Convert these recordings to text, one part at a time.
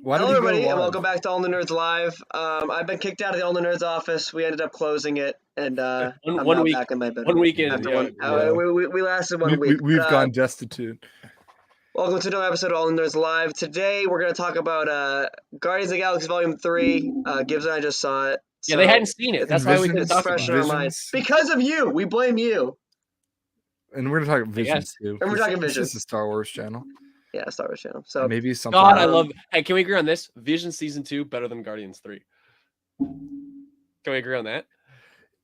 Why Hello, did he go everybody, and live? welcome back to All the Nerds Live. I've been kicked out of the All the Nerds office. We ended up closing it, and I'm one now week- back in my bedroom. 1 weekend. After Yeah. we lasted 1 week. We've gone destitute. Welcome to another episode of All the Nerds Live. Today we're going to talk about Guardians of the Galaxy Volume 3. Gibbs and I just saw it. Yeah, they hadn't seen it. That's why we couldn't It's talk fresh about in it. our minds. Because of you. We blame you. And we're gonna talk Visions too. And we're talking This Visions. is a Star Wars channel. Yeah, Star Wars channel. So Maybe something. God, I love. Hey, can we agree on this? Vision Season 2 better than Guardians 3. Can we agree on that?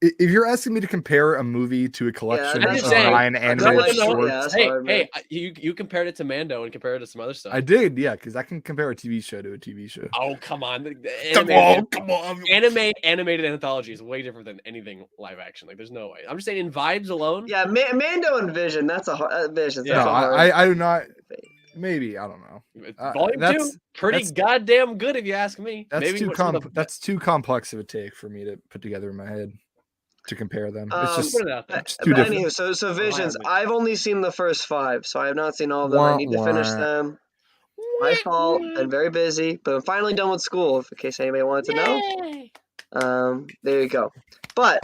If you're asking me to compare a movie to a collection I'm of just saying. 9 animated like- shorts, yeah, that's Hey, hard, man. you compared it to Mando and compared it to some other stuff. I did, yeah, because I can compare a TV show to a TV show. Oh, come on. Come on. Animated anthology is way different than anything live action. Like, there's no way. I'm just saying, in vibes alone. Yeah, Mando and Vision. That's a hard Vision. Yeah. No, That's a hard I do not. Maybe I don't know. Volume 2, that's- pretty that's- goddamn good if you ask me. That's Maybe too some of the- That's too complex of a take for me to put together in my head to compare them. It's Um, just Put it out there. it's too But different. anywho, so Visions. have it. I've only seen the first 5, so I have not seen all of them. Wah, I need to finish wah. them. My fault. Been very busy, but I'm finally done with school. In case anybody wanted to know. There you go. But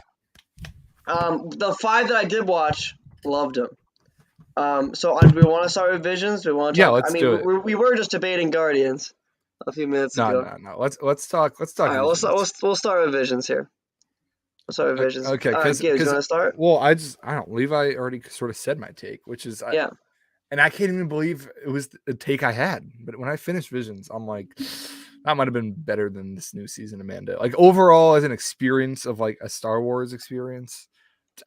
the 5 that I did watch, loved them. So do we want to start with Visions? Do we want to? Yeah, talk? let's do it. We were just debating Guardians a few minutes ago. No. Let's talk. All right, Visions. we'll start with Visions here. We'll start with Visions. Okay, Gibbs, you want to start? Well, I don't. Levi already sort of said my take, which is Yeah. and I can't even believe it was the take I had. But when I finished Visions, I'm like, that might have been better than this new season of Mando. Like overall, as an experience of like a Star Wars experience,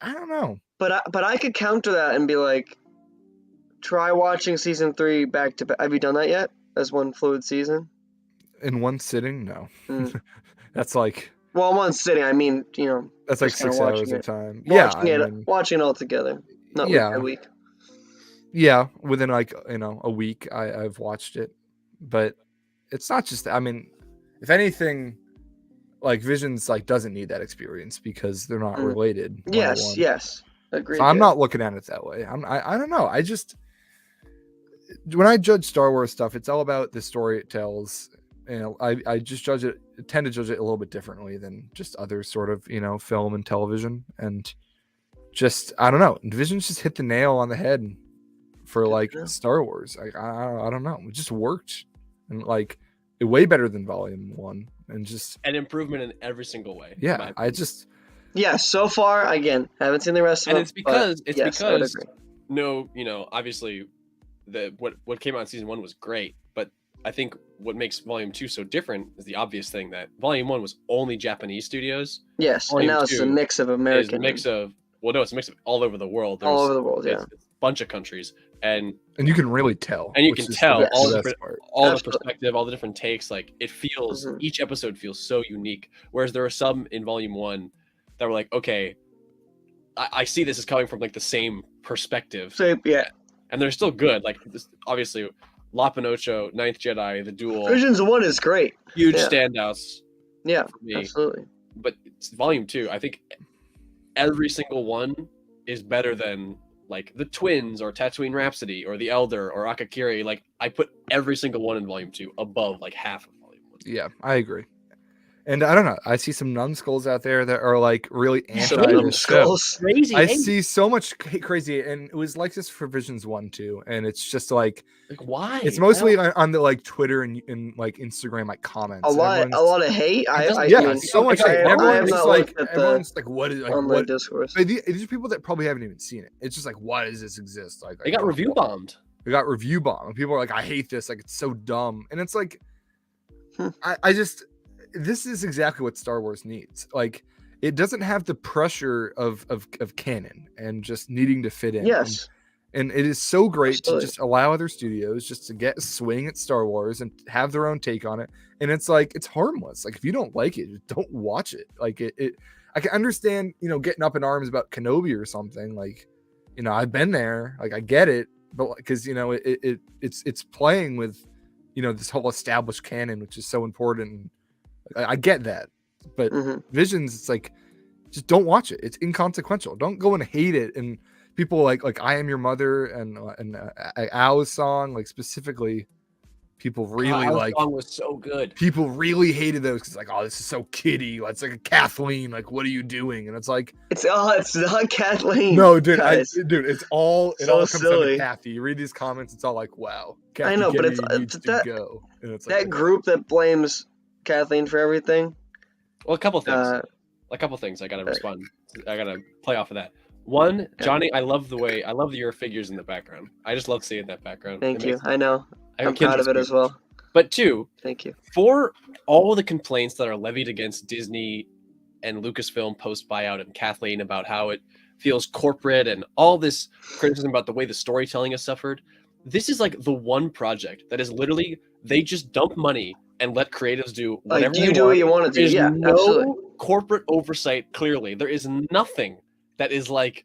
I don't know. But I could counter that and be like, try watching season 3 back to back. Have you done that yet? As one fluid season? In one sitting, no. Mm. That's like One sitting. I mean, that's like Just kinda 6 hours watching of it. time. watching it all together. Not Yeah. week by week. Yeah, within like a week, I've watched it, but it's not just. I mean, if anything, like Visions like doesn't need that experience because they're not related. Yes, yes. Agreed. So I'm not looking at it that way. I don't know. I just when I judge Star Wars stuff, it's all about the story it tells. I just tend to judge it a little bit differently than just other sort of film and television, and just I don't know. Visions just hit the nail on the head for like Star Wars. Like I don't know. It just worked, and like it way better than Volume 1, and just an improvement in every single way. yeah. I just so far again, haven't seen the rest of and them. it's because but yes, I would agree. obviously what came out in season 1 was great, but I think what makes Volume 2 so different is the obvious thing that Volume 1 was only Japanese studios. Yes, Volume and now it's a 2 mix of American. It's a mix of all over the world. all over the world. Yeah. It's a bunch of countries, and you can really tell, And you which can is tell all the the best part. all the Absolutely. perspective, all the different takes. Like it feels, each episode feels so unique. Whereas there are some in Volume 1 that were like, okay, I see this as coming from like the same perspective, So yeah, and they're still good. Like this, obviously, La Pinocho, Ninth Jedi, The Duel, Visions 1 is great. huge Yeah. standouts Yeah, for me. absolutely. But it's Volume 2, I think every single one is better than like the Twins or Tatooine Rhapsody or The Elder or Akakiri. Like I put every single one in Volume 2 above like half of Volume 1. Yeah, I agree. And I don't know. I see some numbskulls out there that are like really anti Some this show. skulls. Crazy. I see so much crazy, and it was like this for Visions 1 too. And it's just like Why? it's mostly on the like Twitter and like Instagram like comments. A and lot everyone's- of hate. Yeah, I mean, so much. I Hate. have Everyone's not like, looked at everyone's like, what is the like online what? discourse. Like, these are people that probably haven't even seen it. It's just like, why does this exist? Like, They got review bombed. They got review bomb. And people are like, I hate this. Like, it's so dumb. And it's like, Hmm. this is exactly what Star Wars needs. Like, it doesn't have the pressure of canon and just needing to fit in. Yes. And it is so great Absolutely. to just allow other studios just to get a swing at Star Wars and have their own take on it. And it's like, it's harmless. Like, if you don't like it, just don't watch it. Like, I can understand, getting up in arms about Kenobi or something. Like, I've been there. Like, I get it. But because, it's playing with, this whole established canon, which is so important. I get that. But Visions, it's like, just don't watch it. It's inconsequential. Don't go and hate it. And people like I Am Your Mother and Al's song, like specifically, People really God, like. song was so good. People really hated those because like, oh, this is so kiddie. It's like a Kathleen. Like, what are you doing? And it's like, It's not Kathleen. no, dude, guys. dude, it all So comes down to silly. Kathy. You read these comments, it's all like, wow, Kathy I know, but Kennedy it's needs to that go. And it's like, that group that blames Kathleen for everything. Well, a couple things. Uh, I gotta respond. I gotta play off of that. One, Johnny, I love your figures in the background. I just love seeing that background. Thank you. I know. I I'm proud of it as well. But two, Thank you. for all the complaints that are levied against Disney and Lucasfilm post buyout and Kathleen about how it feels corporate and all this criticism about the way the storytelling has suffered, this is like the one project that is literally they just dump money and let creatives do whatever you they do want. what you want to do. There's Yeah, no absolutely. corporate oversight. Clearly, there is nothing that is like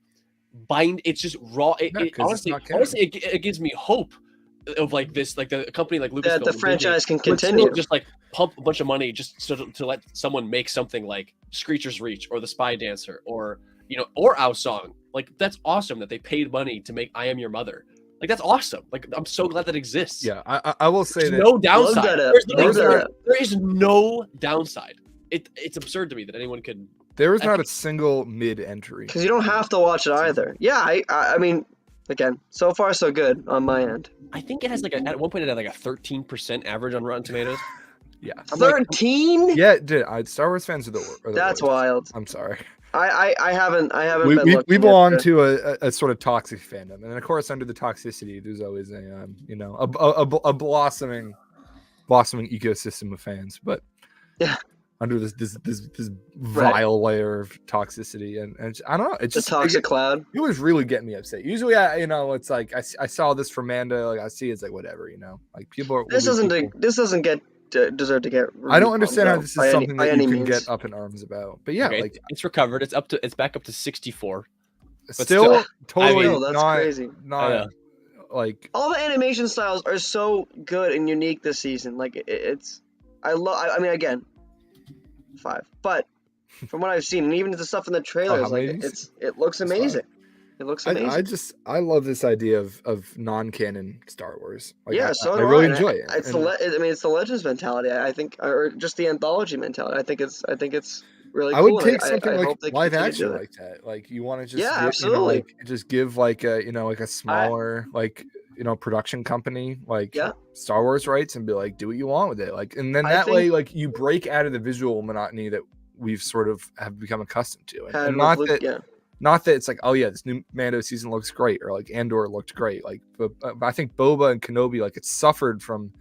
bind. It's just raw. No, 'cause it's not canon. Honestly, it gives me hope of like this, like the company like Lucasfilm. That the Disney franchise can would still continue. just like pump a bunch of money just to let someone make something like Screecher's Reach or The Spy Dancer or or Our Song. Like that's awesome that they paid money to make I Am Your Mother. Like that's awesome. Like I'm so glad that exists. yeah, I will say There's that no downside. that up. There's Love literally- that up. there is no downside. It's absurd to me that anyone could. there is I not a think- single mid entry. Because you don't have to watch it either. Yeah, I mean, again, so far so good on my end. I think it has like at one point it had like a 13% average on Rotten Tomatoes. Yeah, I'm like- 13? yeah, dude. Star Wars fans are the That's worst. wild. I'm sorry. I haven't We, been we, looking we at belong the- to a sort of toxic fandom, and of course, under the toxicity, there's always a blossoming ecosystem of fans. But Yeah. under this vile layer of toxicity, and I don't know, it's the just toxic cloud. it was really getting me upset. Usually, it's like I saw this from Manda, like I see it's like whatever, like people are. This will be doesn't people- this doesn't get deserve to get. I don't understand how this is by something any, that by you any can means. get up in arms about. But yeah, Okay, like it's recovered. It's back up to 64. still, still- totally Oh, that's not crazy. not like All the animation styles are so good and unique this season. Like it's, I mean, again, 5. But from what I've seen, and even the stuff in the trailers, how many like have you it looks It's amazing. It looks amazing. I love this idea of non-canon Star Wars. Like, Yeah, so I do really and enjoy it. It's And it's the Legends mentality. I think, or just the anthology mentality. I think it's really. I cool, would and take something I like hope they live continue to action do it. like that. Like you want to just Yeah, get, absolutely. like just give like a like a smaller production company like Yeah. Star Wars rights and be like, do what you want with it. Like, and then I that way think- like you break out of the visual monotony that we've sort of have become accustomed to. And, Had and with not Luke- that yeah. not that it's like, oh yeah, this new Mando season looks great, or like Andor looked great. Like, but I think Boba and Kenobi, like, it suffered from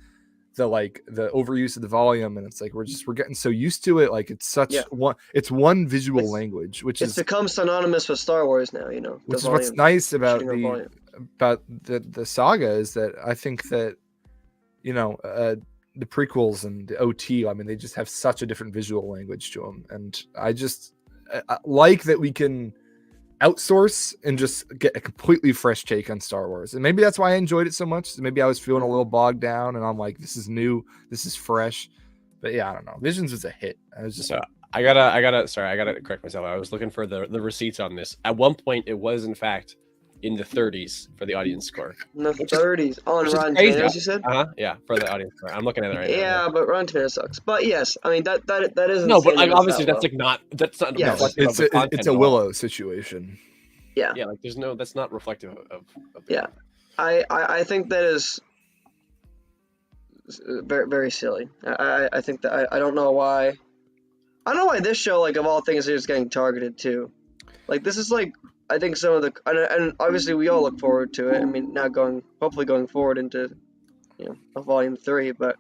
the overuse of the volume, and it's like we're getting so used to it. Like, it's such Yeah. one visual It's- language, which It's is become synonymous with Star Wars now. which the is what's volume, nice about shooting on the saga is that I think that the prequels and the OT, I mean, they just have such a different visual language to them, and I like that we can outsource and just get a completely fresh take on Star Wars. And maybe that's why I enjoyed it so much. Maybe I was feeling a little bogged down and I'm like, this is new, this is fresh. But yeah, I don't know. Visions was a hit. I was just So I gotta correct myself. I was looking for the receipts on this. At one point, it was in fact in the 30s for the audience score. in the which is- 30s on which is Rotten crazy. Tomatoes. You said. Yeah, for the audience score. I'm looking at it right now. Yeah, but Rotten Tomatoes sucks. But yes, I mean that is. No, but insane that obviously it's that's that like not Yeah. reflective of it's the content it's at a all. Willow situation. Yeah. Yeah, like that's not reflective of the Yeah. I think that is very very silly. I think that I don't know why. I don't know why this show, like of all things, is getting targeted too. Like this is like I think some of the and obviously we all look forward to it. I mean, now hopefully going forward into a volume 3, but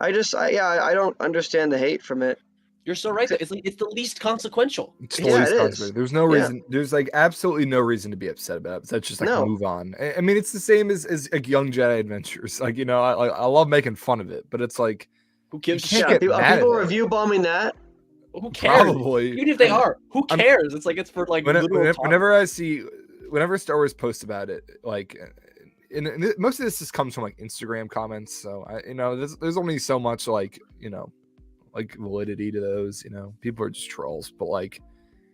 I don't understand the hate from it. You're so right. It's like it's the least consequential. It's Yeah, the least it is. consequential. There's no Yeah. reason. There's like absolutely no reason to be upset about it. That's just like No. move on. I mean, it's the same as like Young Jedi Adventures. Like I love making fun of it, but it's like Who gives a can't shit? get People, mad people at it. review bombing that. Who cares? Probably. Even if they are, who I'm- cares? It's like it's for like literal talk. whenever Star Wars posts about it, like, and most of this just comes from like Instagram comments. So there's only so much like validity to those. People are just trolls, but like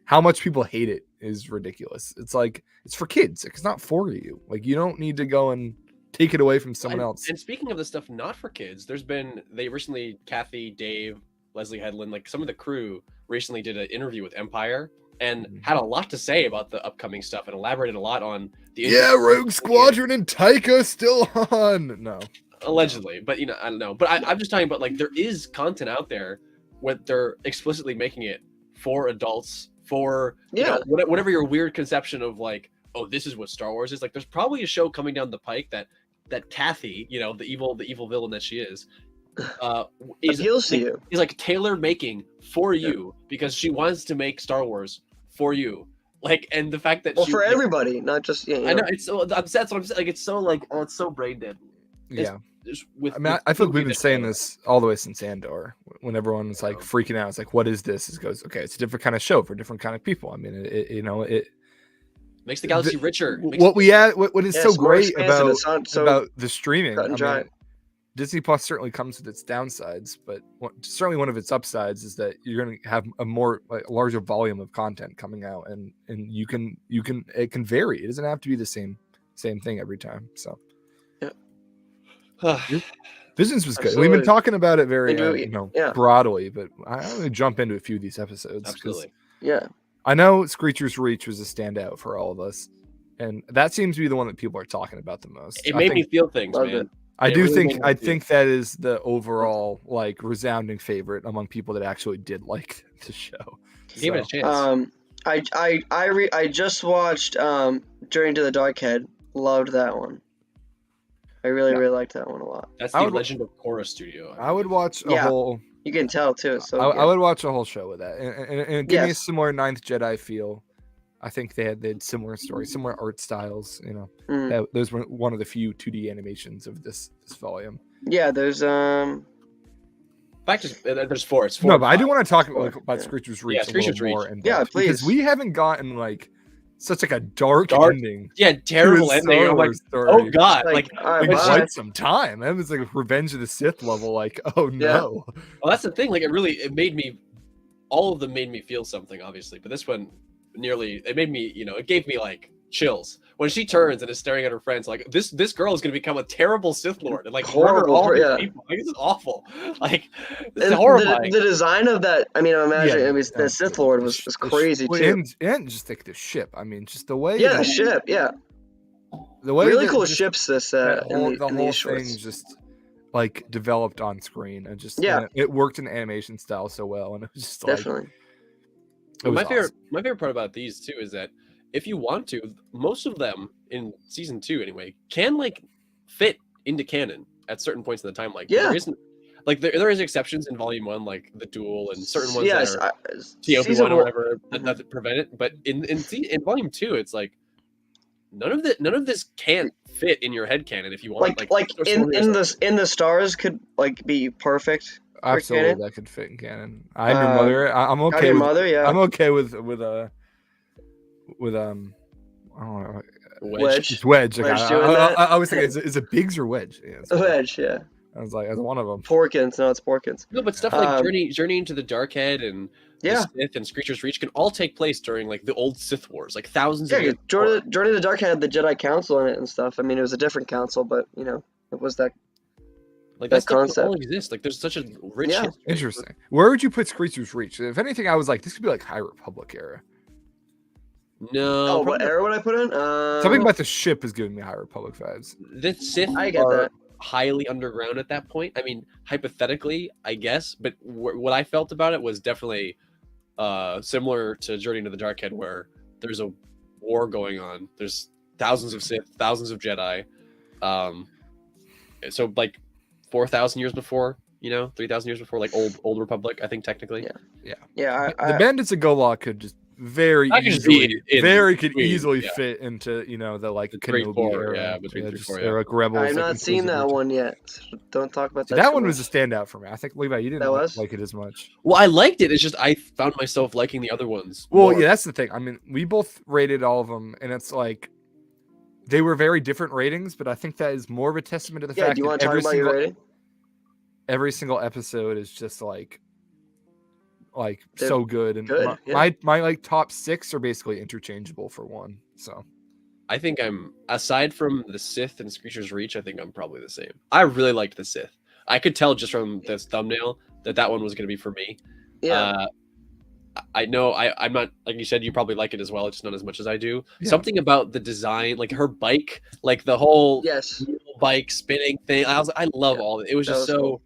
how much people hate it is ridiculous. It's like it's for kids. It's not for you. Like you don't need to go and take it away from someone else. And speaking of the stuff not for kids, they recently, Kathy, Dave, Leslie Headland, like some of the crew recently did an interview with Empire and had a lot to say about the upcoming stuff and elaborated a lot on the Rogue Squadron and Taika still on. No, allegedly, but I don't know. But I'm just talking about like there is content out there where they're explicitly making it for adults, for whatever your weird conception of like, oh, this is what Star Wars is. Like, there's probably a show coming down the pike that Kathy, the evil villain that she is appeals to you. Is like tailor making for you because she wants to make Star Wars for you. Like, and the fact that for everybody, not just I know it's so that's what I'm saying. Like, it's so like it's so brain dead. I feel like we've been saying this all the way since Andor. When everyone was like freaking out, it's like, what is this? It goes, okay, it's a different kind of show for different kind of people. I mean, it makes the galaxy richer. What is so great about the streaming? Disney Plus certainly comes with its downsides, but certainly one of its upsides is that you're going to have a larger volume of content coming out, and it can vary. It doesn't have to be the same thing every time. So, Visions was good. Absolutely. We've been talking about it very broadly, but I'm going to jump into a few of these episodes. Absolutely. Yeah. I know Screecher's Reach was a standout for all of us, and that seems to be the one that people are talking about the most. It made me feel things, man. I think that is the overall like resounding favorite among people that actually did like the show. Give it a chance. I just watched Journey to the Dark Head. Loved that one. I really liked that one a lot. That's the Legend of Korra studio. I would watch a whole. You can tell too. So I would watch a whole show with that, and it gave me a similar Ninth Jedi feel. I think they had similar stories, similar art styles. Those were one of the few 2D animations of this volume. Yeah, there's there's four. It's four. No, but I do want to talk about Screecher's Reach a little more. Yeah, please. Because we haven't gotten like such like a dark ending. Yeah, terrible ending. I'm like, oh god, like quite some time. That was like Revenge of the Sith level. Like, oh no. Well, that's the thing. Like, it made me. All of them made me feel something, obviously, but this one. It made me, it gave me like chills when she turns and is staring at her friends like this girl is going to become a terrible Sith Lord and like horrible all these people. Like, this is awful. Like, it's horrifying. The design of that, I mean, I imagine the Sith Lord was crazy too. And just like the ship. I mean, just the way the ship, the way really cool ships this the whole thing just like developed on screen and just it worked in animation style so well, and it was just definitely my favorite part about these too is that if you want to, most of them in season 2 anyway can like fit into canon at certain points in the time. Like there isn't like there is exceptions in volume 1, like the duel and certain ones that are TOP1 or whatever that prevent it. But in volume 2, it's like none of this can't fit in your head canon if you want. In the stars could like be perfect. Absolutely, that could fit in canon. I'm your mother. I'm okay. Your with, mother, yeah. I'm okay with I don't know. Wedge. It's Wedge. Like, I was thinking, is it Biggs or Wedge? Yeah, Wedge, yeah. I was like, as one of them. Porkins. No, it's Porkins. No, but stuff like Journey into the Dark Head and the Sith and Screecher's Reach can all take place during like the old Sith Wars, like thousands of years. Journey to the Dark Head had the Jedi Council in it and stuff. I mean, it was a different council, but it was that. Like that concept all exists. Like there's such a rich history. Interesting. Where would you put Screecher's Reach? If anything, I was like, this could be like High Republic era. No. What era would I put in? Something about the ship is giving me High Republic vibes. The Sith are highly underground at that point. I mean, hypothetically, I guess, but what I felt about it was definitely similar to Journey to the Dark Head, where there's a war going on. There's thousands of Sith, thousands of Jedi. So like 4,000 years before, 3,000 years before, like old Republic, I think technically. Yeah. The Bandits of Golak could just very easily fit into the like Kenobi era. Between 3 4. They're like rebels. I've not seen that one yet. So don't talk about that. That one was a standout for me. I think Levi, you didn't like it as much. Well, I liked it. It's just I found myself liking the other ones. Well, yeah, that's the thing. I mean, we both rated all of them, and it's like they were very different ratings, but I think that is more of a testament to the fact do you that want to talk about your rating? Every single episode is just like so good, and good, my like top 6 are basically interchangeable for one. So I think I'm aside from the Sith and Screecher's Reach. I think I'm probably the same. I really liked the Sith. I could tell just from this thumbnail that one was going to be for me. Yeah. I know I'm not, like you said, you probably like it as well, just not as much as I do. Yeah. Something about the design, like her bike, like the whole Yes. bike spinning thing. I love all of it. It was That just was so cool.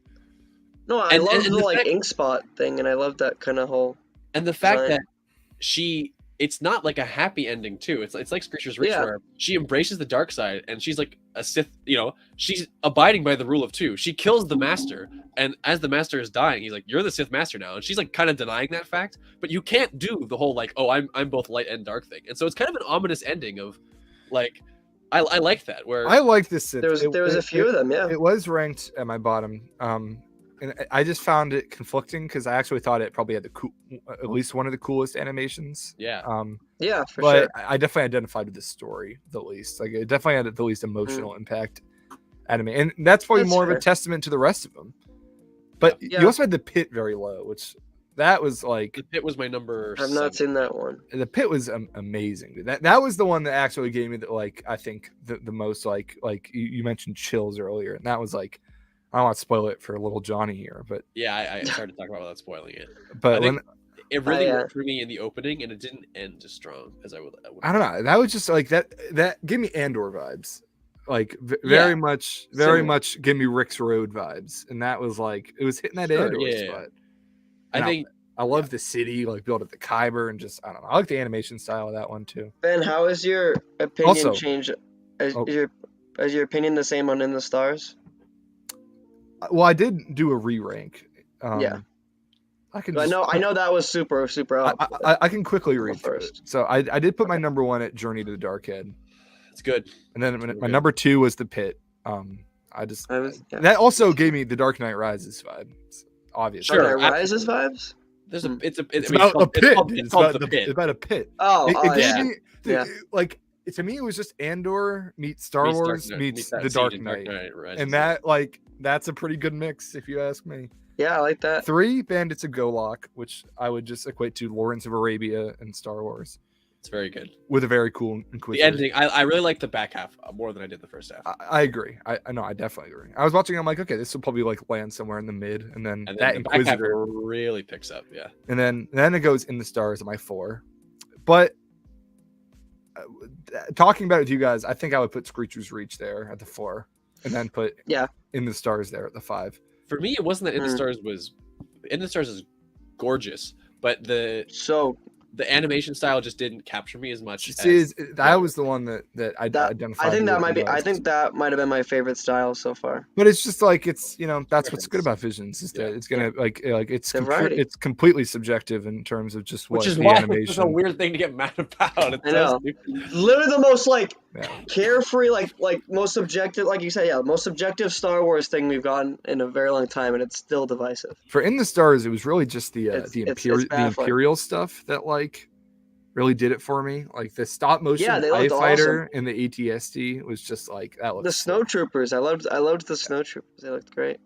No, I And- love and the the like fact- ink spot thing, and I love that kind of whole. and the fact design. that it's not like a happy ending too. It's like Screecher's Reach Yeah. where she embraces the dark side and she's like a Sith, she's abiding by the rule of two. She kills the master, and as the master is dying, he's like, "You're the Sith master now," and she's like kind of denying that fact. But you can't do the whole like, "Oh, I'm both light and dark" thing, and so it's kind of an ominous ending of like, I like that where I like this Sith. There was a few of them, yeah. It was ranked at my bottom. And I just found it conflicting because I actually thought it probably had at least one of the coolest animations. yeah. Yeah, for But sure. I definitely identified with the story the least. Like it definitely had the least emotional impact anime, and that's probably That's more of fair. a testament to the rest of them. But Yeah. you also had the Pit very low, which that was like The Pit was my number. I've not 7. seen that one. the Pit was amazing. Dude. That was the one that actually gave me the like I think the most like you mentioned chills earlier, and that was like I don't want to spoil it for little Johnny here, but Yeah, I started to talk about without spoiling it. I but think when it really yeah. worked for me in the opening, and it didn't end as strong as I would. I don't know, that was just like that gave me Andor vibes, like Yeah. very much Similar. give me Rick's Road vibes, and that was like it was hitting that Sure, Andor yeah. spot. I And think I love the city, like built at the Kyber, and just I don't know. I like the animation style of that one too. Ben, how is your opinion Also- changed? Is, Oh. is your opinion the same on In the Stars? Well, I did do a re-rank. Yeah. I can. I just know that was super up. I can quickly read through it. first. So I did put my number one at Journey to the Dark Head, it's good. and then Very my good. number two was the Pit. I just I was, yeah. that also gave me the Dark Knight Rises vibe. Obviously, Sure, Dark Knight Rises vibes? There's a Hmm. it's a it's I mean, about a called- pit. It's It's called about the Pit. about a pit. Oh, It gave yeah. me Yeah. like to me it was just Andor meets Star Meets Dark Wars Knight- meets that the scene Dark in Knight, Rises. and that like that's a pretty good mix if you ask me. Yeah, I like that. 3 Bandits of Golok, which I would just equate to Lawrence of Arabia and Star Wars, it's very good. with a very cool The Inquisitor. ending, I really like the back half more than I did the first half. I agree. I know. I definitely agree. I was watching. I'm like, okay, this will probably like land somewhere in the mid, and then And that then the back half Inquisitor, really picks up. Yeah. and then it goes In the Stars at my 4. But talking about it with you guys, I think I would put Screecher's Reach there at the 4, and then put Yeah. In the Stars there at the 5. For me, it wasn't that In the Hmm. Stars was In the Stars is gorgeous, but the So animation style just didn't capture me as much. See, that was the one that I That- identified. I think that with might the be. I most. think that might have been my favorite style so far. But it's just like it's that's what's good Preference. about Visions is that Yeah. it's gonna like it's The variety. it's completely subjective in terms of just what which is the why it's animation. such a weird thing to get mad about. It's I so know. stupid. Literally the most like Yeah. carefree, like most subjective, like you said, yeah, most subjective Star Wars thing we've gotten in a very long time, and it's still divisive. For In the Stars, it was really just the It's the baffling. Imperial stuff that like really did it for me. Like the stop motion Yeah, they TIE looked fighter and the ATSD was just like that The looks snowtroopers, I loved the snowtroopers. They looked great.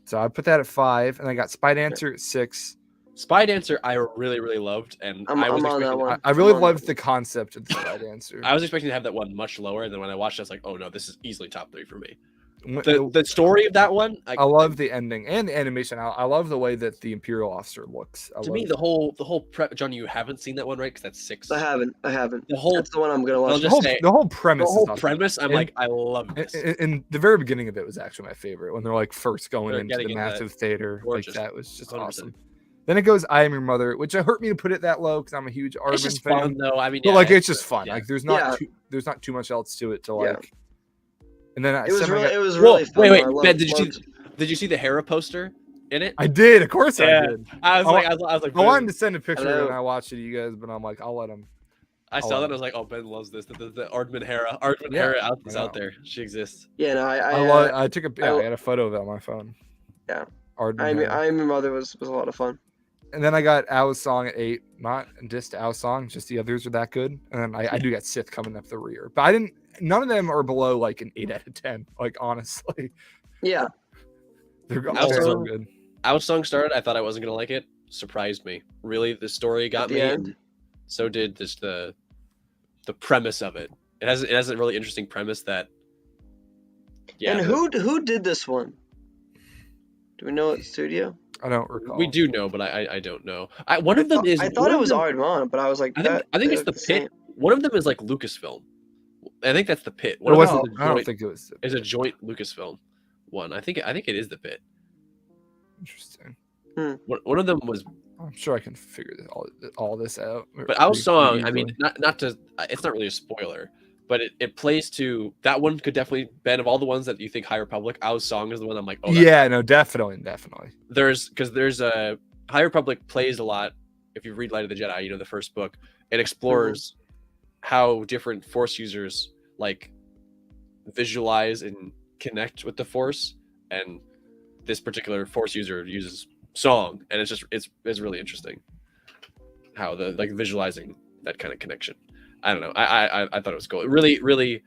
so I put that at 5, and I got Spy Dancer at 6. Spy Dancer, I really really loved, and I'm I was on that expecting, one. I really I'm on that loved the concept of the Spy Dancer. I was expecting to have that one much lower, and then when I watched it, I was like, oh no, this is easily top 3 for me. Wh- The story of that one, I love the ending and the animation. I love the way that the Imperial officer looks. to me the whole prep. Johnny, you haven't seen that one, right? Because that's 6. I haven't. The whole That's the one I'm gonna I'll watch. just say- the whole premise. the whole is awesome. premise, I'm And- like, I love this. And the very beginning of it was actually my favorite when they're like first going They're into the getting in that massive theater. gorgeous, Like that was just 100%. awesome. Then it goes I Am Your Mother, which it hurt me to put it that low because I'm a huge It's Armin just fan. fun though. I mean, But yeah, like it's just fun. yeah. Like there's Yeah. not too much else to it to Yeah. like. And then It was really Whoa, fun. wait, though. I Ben, loved- did you see the Hera poster in it? I did, of course Yeah. I did. I was I like, I was like, I wanted to send a picture Hello. and I watched it to you guys, but I'm like, I'll let him. I saw that. And I was like, oh, Ben loves this. The Ardman Hera, Yeah, Hera I is know. out there. She exists. Yeah, no, I took I got a photo of it on my phone. Yeah. Arden I mean, Hera. I Am Your Mother was a lot of fun. And then I got Ao's song at 8. Not just Ao's song, just the others are that good. And then I do got Sith coming up the rear. But I didn't none of them are below like an 8 out of 10. Like honestly. Yeah, They're all Also- so good. Out song started. I thought I wasn't gonna like it. Surprised me. Really, the story got the me. end. And so did this the premise of it. It has a really interesting premise that. Yeah, And who did this one? Do we know what studio? I don't recall. we do know, but I don't know. One of them is. I thought one it of was them- Aardman, but I was like, I think it's they're the same. Pit. One of them is like Lucasfilm. I think that's the Pit. It One of them wasn't. is I don't think it was. is a joint Lucasfilm one. I think it is the Pit. Interesting. One of them was, I'm sure I can figure all this out. but our pretty song. I mean, easily. not to. It's not really a spoiler, but it plays to that one. Could definitely Ben of all the ones that you think High Republic. Our song is the one I'm like, oh that's- Yeah, no, definitely. there's a High Republic plays a lot. If you read Light of the Jedi, the first book, it explores how different Force users like visualize and connect with the Force, and this particular Force user uses song, and it's really interesting how the like visualizing that kind of connection. I don't know. I thought it was cool. Really, really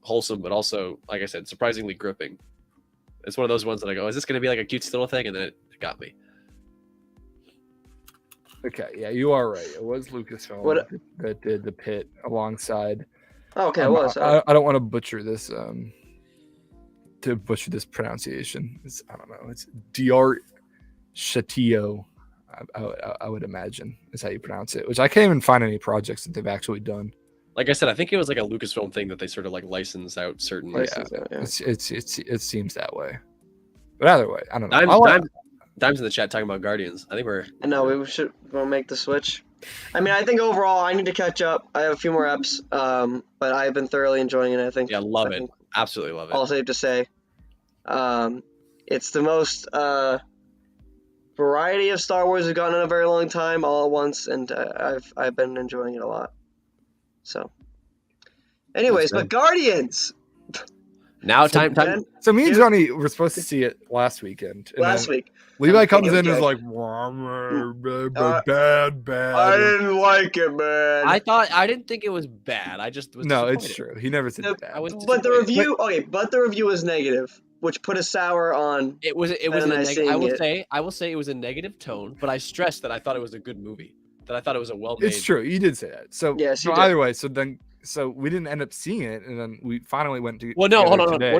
wholesome, but also, like I said, surprisingly gripping. It's one of those ones that I go, is this going to be like a cute little thing? And then it got me. Okay, yeah, you are right. It was Lucasfilm What- that did the Pit alongside. Oh, okay, it was. I don't want to butcher this. To butcher this pronunciation, I don't know. It's Diart Chatillo. I would imagine is how you pronounce it. Which I can't even find any projects that they've actually done. Like I said, I think it was like a Lucasfilm thing that they sort of like license out certain. License out, yeah. It seems that way. But either way, I don't know. Dimes in the chat talking about Guardians. I think we're. I know we'll make the switch. I mean, I think overall I need to catch up. I have a few more eps, but I've been thoroughly enjoying it. I think. Yeah, love I it. think Absolutely love it. all safe to say. It's the most variety of Star Wars we've gotten in a very long time, all at once, and I've been enjoying it a lot. So, anyways, That's but Guardians Now So time. Ben, So me and You- Johnny were supposed to see it last weekend. And last then week. Levi comes thinking in and is of like, bad. I didn't like it, man. I didn't think it was bad. I just was. No, it's disappointed. true. He never said No, bad. I was but the disappointed. review, but the review was negative, which put a sour on. It was Ben in and a I negative. seeing it. I will say it was a negative tone, but I stressed that I thought it was a good movie. That I thought it was a well-made. It's true. You did say that. So, Yes, so you did. either way, so we didn't end up seeing it, and then we finally went to. Well, no, hold together on. today.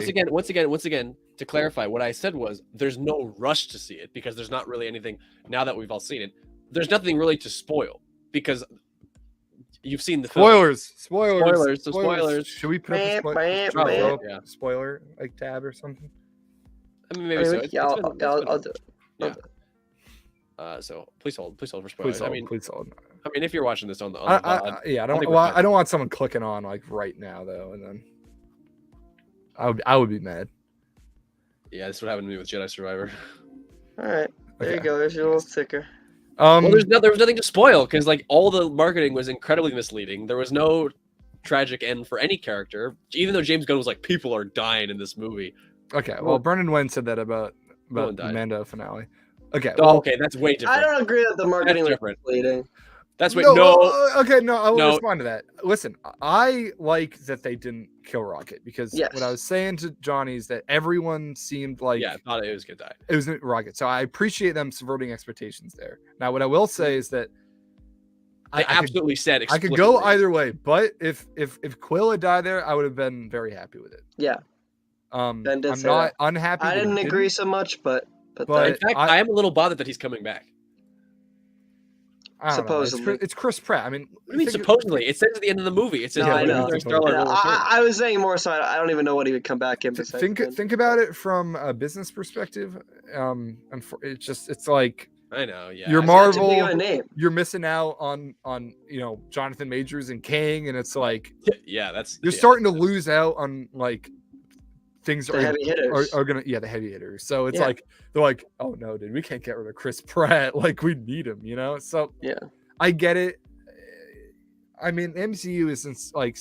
Once again, to clarify, what I said was there's no rush to see it because there's not really anything now that we've all seen it. There's nothing really to spoil because you've seen the film. Spoilers. Some spoilers. Should we put up a Bam, bam, spoiler, yeah. spoiler like tab or something? I mean, maybe so. Yeah, I'll do it. Yeah. So please hold for spoilers. Please hold. I mean, Please hold. if you're watching this on the VOD, Yeah, think we're I fine. don't want someone clicking on like right now though, and then I would be mad. yeah, this is what happened to me with Jedi Survivor. All right, there you Okay. go. There's your little sticker. Well, there was nothing to spoil because like all the marketing was incredibly misleading. There was no tragic end for any character, even though James Gunn was like, people are dying in this movie. Okay, well, Brendan Wen said that about one the died. Mando finale. Okay, Oh, well, okay, that's way different. I don't agree that the marketing was different. misleading. That's way no. Okay, no, I will No. respond to that. Listen, I like that they didn't kill Rocket because Yes. what I was saying to Johnny is that everyone seemed like Yeah, I thought it was gonna die. it was Rocket. So I appreciate them subverting expectations there. Now, what I will say is that I absolutely said I could go explicitly. either way, but if Quill had died there, I would have been very happy with it. Yeah, Ben Ben did I'm say not unhappy. I that he didn't agree so much, but In But fact, I am a little bothered that he's coming back. I don't know. supposedly. It's Chris Pratt. I mean, What do you mean think- supposedly? It says at the end of the movie. It says No, I know. Luke Skywalker Yeah, will return. I was saying more so. I don't even know what he would come back in. besides Ben. think about it from a business perspective. And it's like I know. Yeah. You're I- Mar- Not too big of Marvel- a name. you're missing out on Jonathan Majors and Kang, and it's like Yeah, that's. you're yeah. starting to lose out on like things The heavy are hitters. gonna the heavy hitters. So it's Yeah. like they're like, oh no, dude, we can't get rid of Chris Pratt. Like we need him, So Yeah. I get it. I mean, MCU is in like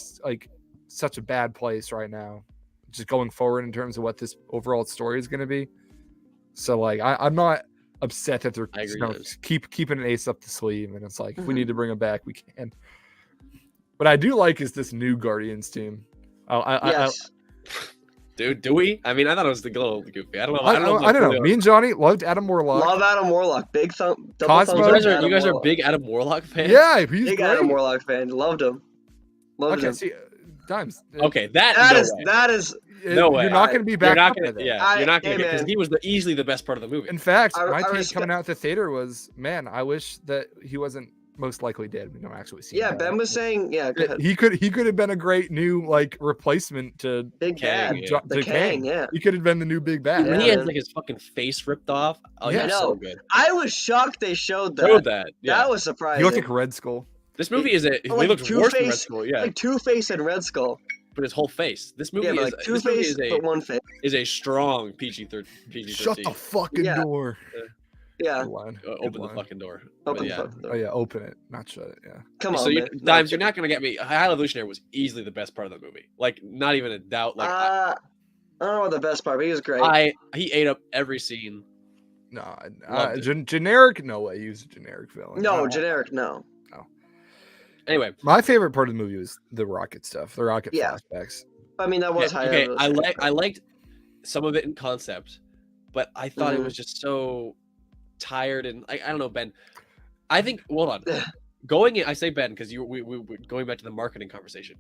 such a bad place right now, just going forward in terms of what this overall story is going to be. So like, I'm not upset that they're I agree with this. keeping an ace up the sleeve, and it's like if we Mhm. need to bring him back, we can. What I do like is this new Guardians team. Yes. Dude, do we? I mean, I thought it was a little goofy. I don't know. I don't know. Me and Johnny loved Adam Warlock. Love Adam Warlock. Big thumb. Double Cosmo. thumbs You up guys to are Adam you guys are Warlock. big Adam Warlock fans. Yeah, he's Big great. Adam Warlock fan. Loved him. Loved Okay, him. see, Dimes. Okay, that That is no way. You're not going to be You're back not up gonna, by that. yeah, you're not gonna Hey, because man. he was easily the best part of the movie. In fact, I my take respect- coming out the theater was, man, I wish that he wasn't most likely dead. We don't actually see. Yeah, him Ben die. was saying, yeah, go ahead. He could have been a great new like replacement to Big Kang, Bad. yeah. The Kang, yeah. He could have been the new big bad. when Yeah, he has man. like his fucking face ripped off, oh Yeah. yeah, I so know. good. I was shocked they showed that. Showed that. Yeah, That was He surprising. looked like Red Skull. this movie is a. Oh, he like looks worse than Red Two-Face- Skull. Yeah, Like Two-Face and Red Skull. but his whole face. This movie Yeah, but is like this movie Two-Face, but one face. is a strong PG-13. Shut the fucking Yeah. door. Yeah, Good line. Good Open the line. fucking door. open But the yeah. fucking Oh door. yeah, open it, not shut it. Yeah. Come on, So man. Dimes, you're not gonna get me. High Evolutionary was easily the best part of the movie. Like, not even a doubt. Like, I don't know what the best part, but he was great. he ate up every scene. No, Loved it. generic. No way. He was a generic villain. No, generic, no. Anyway, My favorite part of the movie was the rocket stuff, the rocket Yeah. flashbacks. I mean, that was yeah, high. okay. Evolution. I liked some of it in concept, but I thought it Mhm. was just so tired and I don't know, Ben. I think hold on. Going in, I say Ben because we going back to the marketing conversation.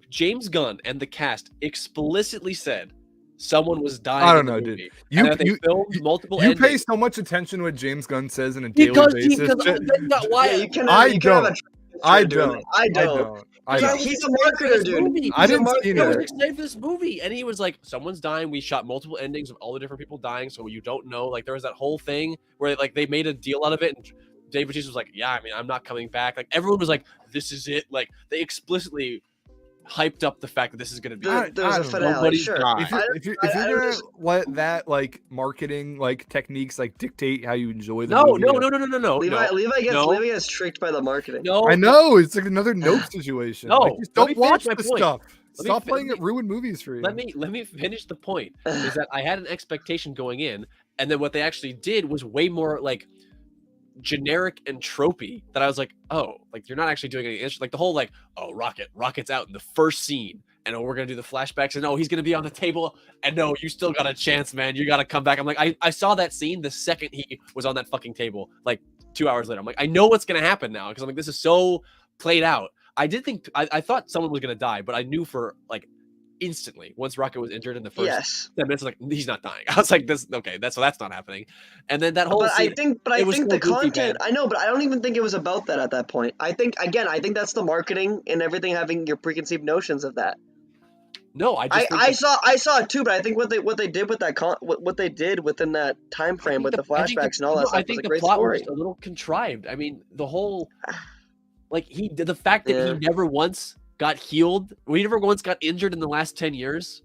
James Gunn and the cast explicitly said someone was dying. I don't in the know, dude. movie, You and that they you, filmed you- multiple you pay endings. so much attention to what James Gunn says on a daily Because basis. that's not why Yeah, you can. I you can have a don't. trick I doing don't. that. I don't. I Yeah, don't. he's a marketer, dude. Movie. I He's a didn't see I was that. excited for this movie, and he was like, "Someone's dying. We shot multiple endings of all the different people dying, so you don't know." Like there was that whole thing where like they made a deal out of it, and Dave Bautista was like, "Yeah, I mean, I'm not coming back." Like everyone was like, "This is it." Like they explicitly hyped up the fact that this is going to be. There was I a don't know. finale, Nobody's sure. died. If I you're just- gonna let that like marketing like techniques like dictate how you enjoy the No, movie, Levi No. gets tricked by the marketing. no. I know it's like another Nope situation. No, Like, just let me don't watch finish my this point. stuff. Let me Stop fin- playing let it. Ruin movies for you. Let me finish the point. Is that I had an expectation going in, and then what they actually did was way more like generic and tropey that I was like, oh, like you're not actually doing any like the whole like, oh, Rocket's out in the first scene, and oh, we're gonna do the flashbacks, and oh, he's gonna be on the table, and no, you still got a chance, man. You gotta come back. I'm like, I saw that scene the second he was on that fucking table, like 2 hours later. I'm like, I know what's gonna happen now because I'm like, this is so played out. I did think I thought someone was gonna die, but I knew for like instantly once Rocket was injured in the first Yes, 10 minutes, like he's not dying. I was like, this okay, that's not happening. And then that whole but scene, I it was think so the goofy, content. man. I know, but I don't even think it was about that at that point. I think that's the marketing and everything having your preconceived notions of that. no, I just think I saw it too, but I think what they did with that what they did within that time frame with the flashbacks and all that stuff I was think a the great plot story. was just a little contrived. I mean, the whole like the fact that Yeah. he never once got healed, we never once got injured in the last 10 years.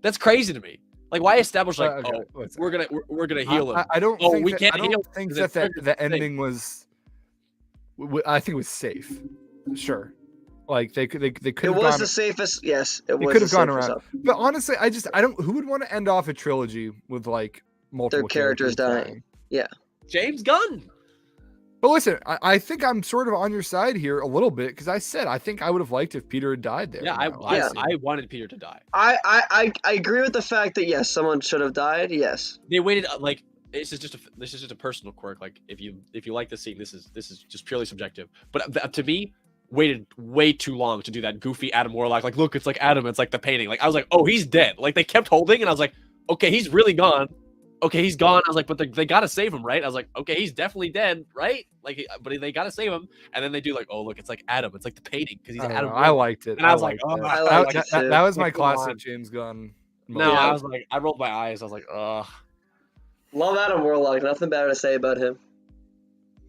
That's crazy to me. Like, why establish like, Okay, oh, listen. we're gonna heal him? I don't. Oh, think we that, can't I don't heal think because that it's the thing. ending was. I think it was safe. Sure, like they could It have was gone. the safest. Yes, it was. could have the gone safest around. option. But honestly, I don't. Who would want to end off a trilogy with like multiple characters dying. James Gunn. But listen, I think I'm sort of on your side here a little bit because I said I think I would have liked if Peter had died there. Yeah, you know, honestly. I wanted Peter to die. I agree with the fact that yes, someone should have died. Yes. They waited like this is just a personal quirk. Like if you like the scene, this is just purely subjective. But to me, waited way too long to do that goofy Adam Warlock. Like, look, it's like Adam. It's like the painting. Like I was like, oh, he's dead. Like they kept holding, and I was like, okay, he's really gone. Okay, he's gone. I was like, but they gotta save him, right? I was like, okay, he's definitely dead, right? Like, but they gotta save him. And then they do like, oh, look, it's like Adam. It's like the painting because he's I don't Adam. know, I liked it. And I was like, liked oh, it. I That- liked it that, too. that was my Like, come on. classic James Gunn. no, moment. I was like, I rolled my eyes. I was like, ugh. Love Adam Warlock. Nothing better to say about him.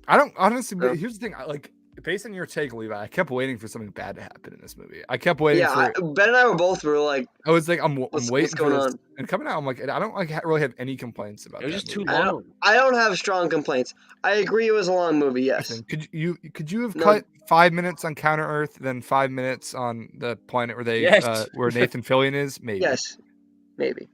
I don't honestly. Yeah. But here's the thing. Like, based on your take, Levi, I kept waiting for something bad to happen in this movie. I kept waiting Yeah, for. Ben and I were both like, I was like, I'm What's waiting going for this. on? And coming out, I'm like, I don't like really have any complaints about It was that just too movie. I don't- long. I don't have strong complaints. I agree it was a long movie. Yes. Listen, could you have No. cut 5 minutes on Counter Earth, then 5 minutes on the planet where they Yes. where Nathan Fillion is? Maybe. Yes. Maybe.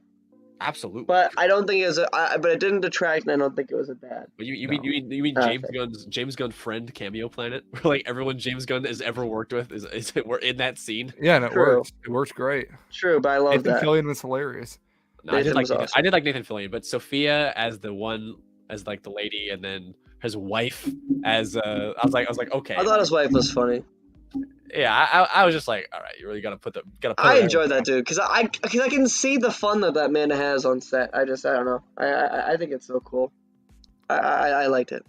Absolutely. But I don't think it was but it didn't detract, and I don't think it was a bad. But you No. mean James Okay. James Gunn friend cameo planet where like everyone James Gunn has ever worked with is we're in that scene. Yeah, and it True. worked. It worked great. True, but I love Nathan that. Fillion was hilarious. No, I did Nathan like was Nathan, awesome. I did like Nathan Fillion, but Sophia as the lady, and then his wife as I was like okay. I thought his wife was funny. I was just like, all right, you really gotta put I it enjoyed that dude because I can see the fun that man has on set. I don't know. I think it's so cool. I liked it.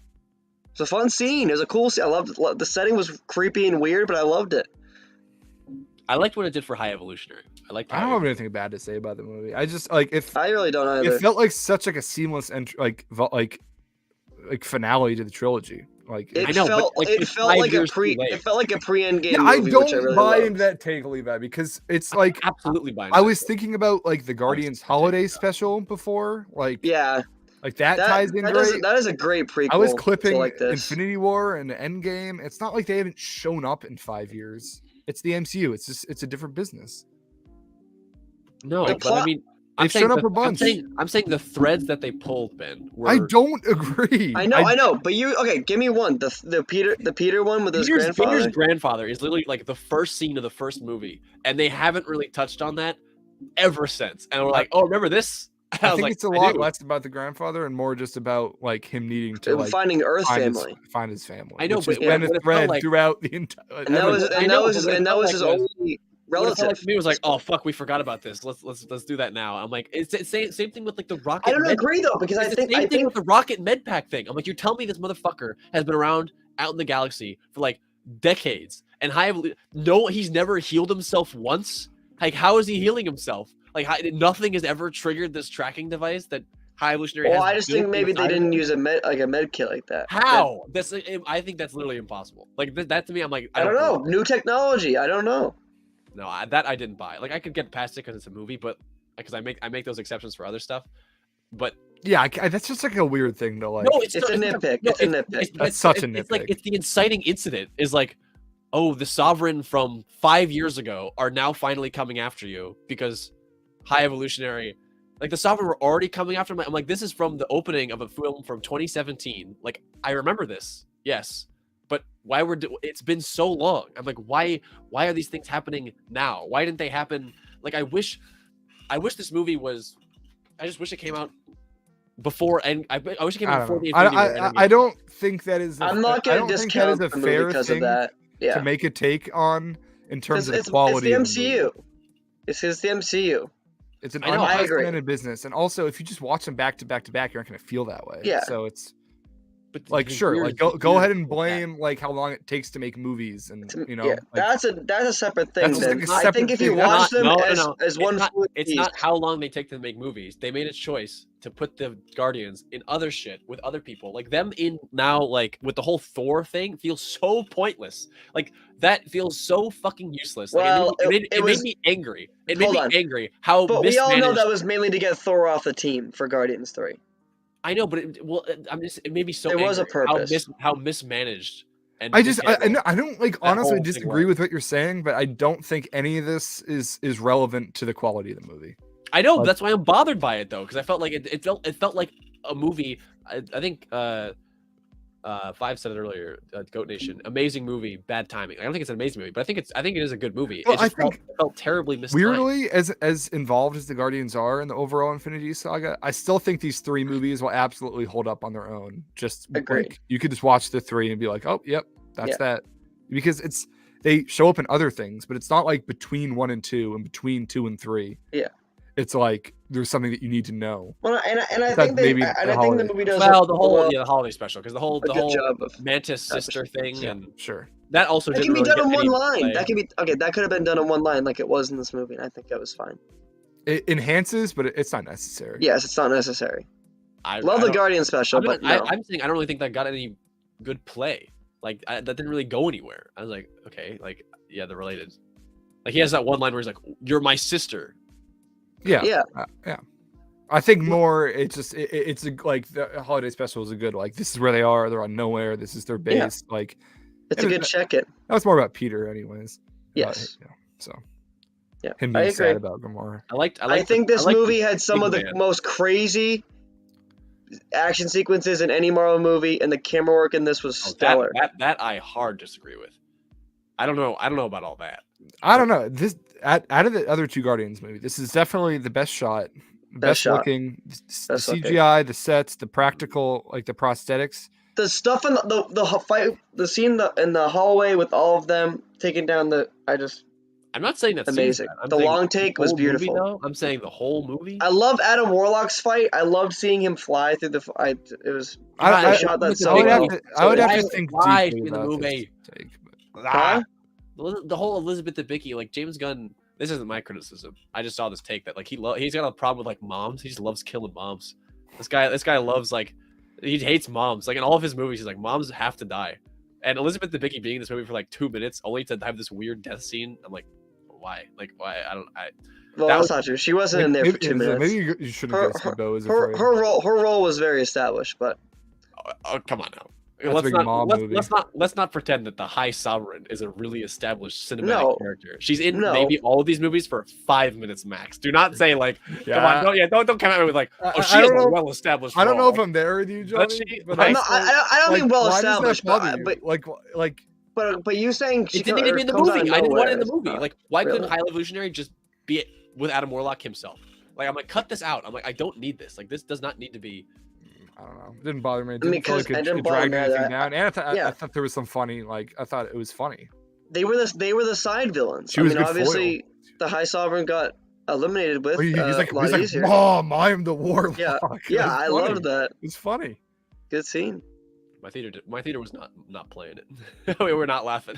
It's a fun scene. It was a cool scene. I loved it. The setting was creepy and weird, but I loved it. I liked what it did for High Evolutionary. I liked. I don't have anything bad to say about the movie. I just like if I really don't either. it felt like such like a seamless like finale to the trilogy. Like It I know, felt but, like, it it's felt 5 like a years too pre late. it felt like a pre-Endgame yeah, movie, I which I don't really buy loved. into that take, Levi, because it's like Absolutely buying. I that. was thinking about like the Guardians holiday special before, like Yeah, like that ties in great. that is a great prequel. I was to clipping like this. Infinity War and Endgame. It's not like they haven't shown up in 5 years. It's the MCU. It's a different business. No, The but plot- I mean, They've shown up a bunch. I'm saying the threads that they pulled, Ben. Were I don't agree. I know, but you okay? Give me one. The Peter one with his Peter's grandfather. grandfather is literally like the first scene of the first movie, and they haven't really touched on that ever since. And we're like, oh, remember this? And I was think like, it's a I lot do. less about the grandfather and more just about like him needing to like Finding Earth find family. find his family. I know, which but is yeah, when but a it felt thread like- throughout the entire. And that was I know, but what it felt his like was- only What it felt relative. like to me was like, oh fuck, we forgot about this. Let's do that now. I'm like, it's the same thing with like the rocket. I don't med- agree though because It's the same thing with the rocket med pack thing. I'm like, you're telling me this motherfucker has been around out in the galaxy for like decades, and he's never healed himself once. Like, how is he healing himself? Like, nothing has ever triggered this tracking device that High Evolutionary Well, has. I just built think maybe they inside of didn't him. use a med kit like that. How? I think that's literally impossible. Like that to me, I'm like, I don't know. believe it. New technology. I don't know. No, that I didn't buy. Like, I could get past it because it's a movie, but because I make those exceptions for other stuff. But Yeah, that's just like a weird thing to like. no, It's a nitpick. no, It's a nitpick. That's such a It's like nitpick. it's the inciting incident is like, oh, the Sovereign from 5 years ago are now finally coming after you because High Evolutionary, like the Sovereign were already coming after me. I'm like, this is from the opening of a film from 2017. Like, I remember this, yes, but why it's been so long. I'm like, why are these things happening now? Why didn't they happen? Like, I wish this movie was. I just wish it came out before, and I wish it came out before the Infinity War. I don't think that is. I'm not I going don't to think that is discount a the movie fair because of thing that. Yeah, to make a take on in terms of the it's quality. the of the movie. MCU. It's the MCU. It's an I know, I agree. unprecedented business, and also if you just watch them back to back to back, you're not going to feel that way. Yeah. So it's But like the sure, years- like the go years ahead and before that. blame like how long it takes to make movies, and you know, yeah, like, that's a separate thing. That's just Then like a I separate think if you thing. watch them No, as It's one not- fluid It's piece, not how long they take to make movies. They made a choice to put the Guardians in other shit with other people. Like them in now, like with the whole Thor thing, feels so pointless. Like that feels so fucking useless. Like, Well, it it was- made me angry. It made Hold me on. angry how but we all know mismanaged. that was mainly to get Thor off the team for Guardians 3. I know, but it made me so. There was a angry purpose. How mismanaged. And I just mishandled. I don't like that honestly whole thing disagree was. with what you're saying, but I don't think any of this is relevant to the quality of the movie. I know Like- that's why I'm bothered by it though, because I felt like it felt like a movie. I think Five said it earlier. Goat Nation, amazing movie, bad timing. I don't think it's an amazing movie, but I think it is a good movie. Well, It just I think felt terribly mistimed. Weirdly, as involved as the Guardians are in the overall Infinity Saga, I still think these three movies will absolutely hold up on their own. Just Agreed. like you could just watch the three and be like, oh, yep, that's Yeah. that, because they show up in other things, but it's not like between 1 and 2 and between 2 and 3. Yeah. It's like there's something that you need to know. Well, and I Besides think maybe and the I think the holiday. movie does Well, a- the whole well, the holiday special, because the whole a good job of Mantis sister thing, Yeah, and sure. that also that didn't can be really done in get one any line. play. That could be okay. That could have been done in one line, like it was in this movie, and I think that was fine. It enhances, but it's not necessary. Yes, it's not necessary. I Love I the don't- Guardian special, I'm but not- no. I'm saying I don't really think that got any good play. Like that didn't really go anywhere. I was like, okay, like yeah, they're related. Like he has that one line where he's like, "You're my sister." Yeah. Yeah. Yeah. I think more it's just it's like the holiday special is a good like this is where they are, they're on nowhere, this is their Yeah. base. Like It's a it good was- check-in. that was more about Peter anyways. Yes. So Yeah, him I being sad agree. about Gamora. I think this movie had some of the big man. most crazy action sequences in any Marvel movie, and the camera work in this was Oh, stellar. that I hard disagree with. I don't know about all that. I don't know. This out of the other two Guardians movie, this is definitely the best shot. Best shot. looking, the Best looking. CGI, the sets, the practical, like the prosthetics. the stuff in the fight, the scene in the hallway with all of them taking down I'm not saying that's amazing. I'm The saying long take was whole movie, beautiful. though. I'm saying the whole movie. I love Adam Warlock's fight. I loved seeing him fly through the. It was. I- They shot that with the so I would big well. have to, I would have to Why- think why deeply in the about this movie? take. Ah, the whole Elizabeth Debicki, like James Gunn. This isn't my criticism. I just saw this take that like he's got a problem with like moms. He just loves killing moms. This guy loves like he hates moms. Like in all of his movies, he's like moms have to die. And Elizabeth Debicki being in this movie for like 2 minutes, only to have this weird death scene. I'm like, why? Like why? Well, that that's was- not true. She wasn't in there for 2 minutes. Maybe you shouldn't Her- guess Bo is Her afraid. her role was very established, but Oh, come on now. That's a Let's big not, mom movie. let's not pretend that the High Sovereign is a really established cinematic No. character. She's in No. maybe all of these movies for 5 minutes max. Do not say like, Yeah, come on, don't come at me with like, oh, I she don't is know- a well-established. I don't know role. if I'm there with you, Johnny. But she- but like- I'm not, I don't mean well why does that established, bother you? but like but you saying she It didn't need to be in the comes out movie. of I didn't want it in the nowhere, movie. it's Like, why couldn't really. High Evolutionary just be it with Adam Warlock himself? Like, I'm like, cut this out. I'm like, I don't need this. Like, this does not need to be. I don't know. It didn't bother me. It mean, didn't feel 'cause like it didn't it bother dragged me anything either. down. And Yeah. I thought there was some funny. Like I thought it was funny. They were the side villains. She was I mean, good obviously the High Sovereign got eliminated with He's like, a lot easier. Mom, I am the warlock. Yeah, It yeah, was I funny. loved that. It's funny. Good scene. My theater was not playing it. We were not laughing.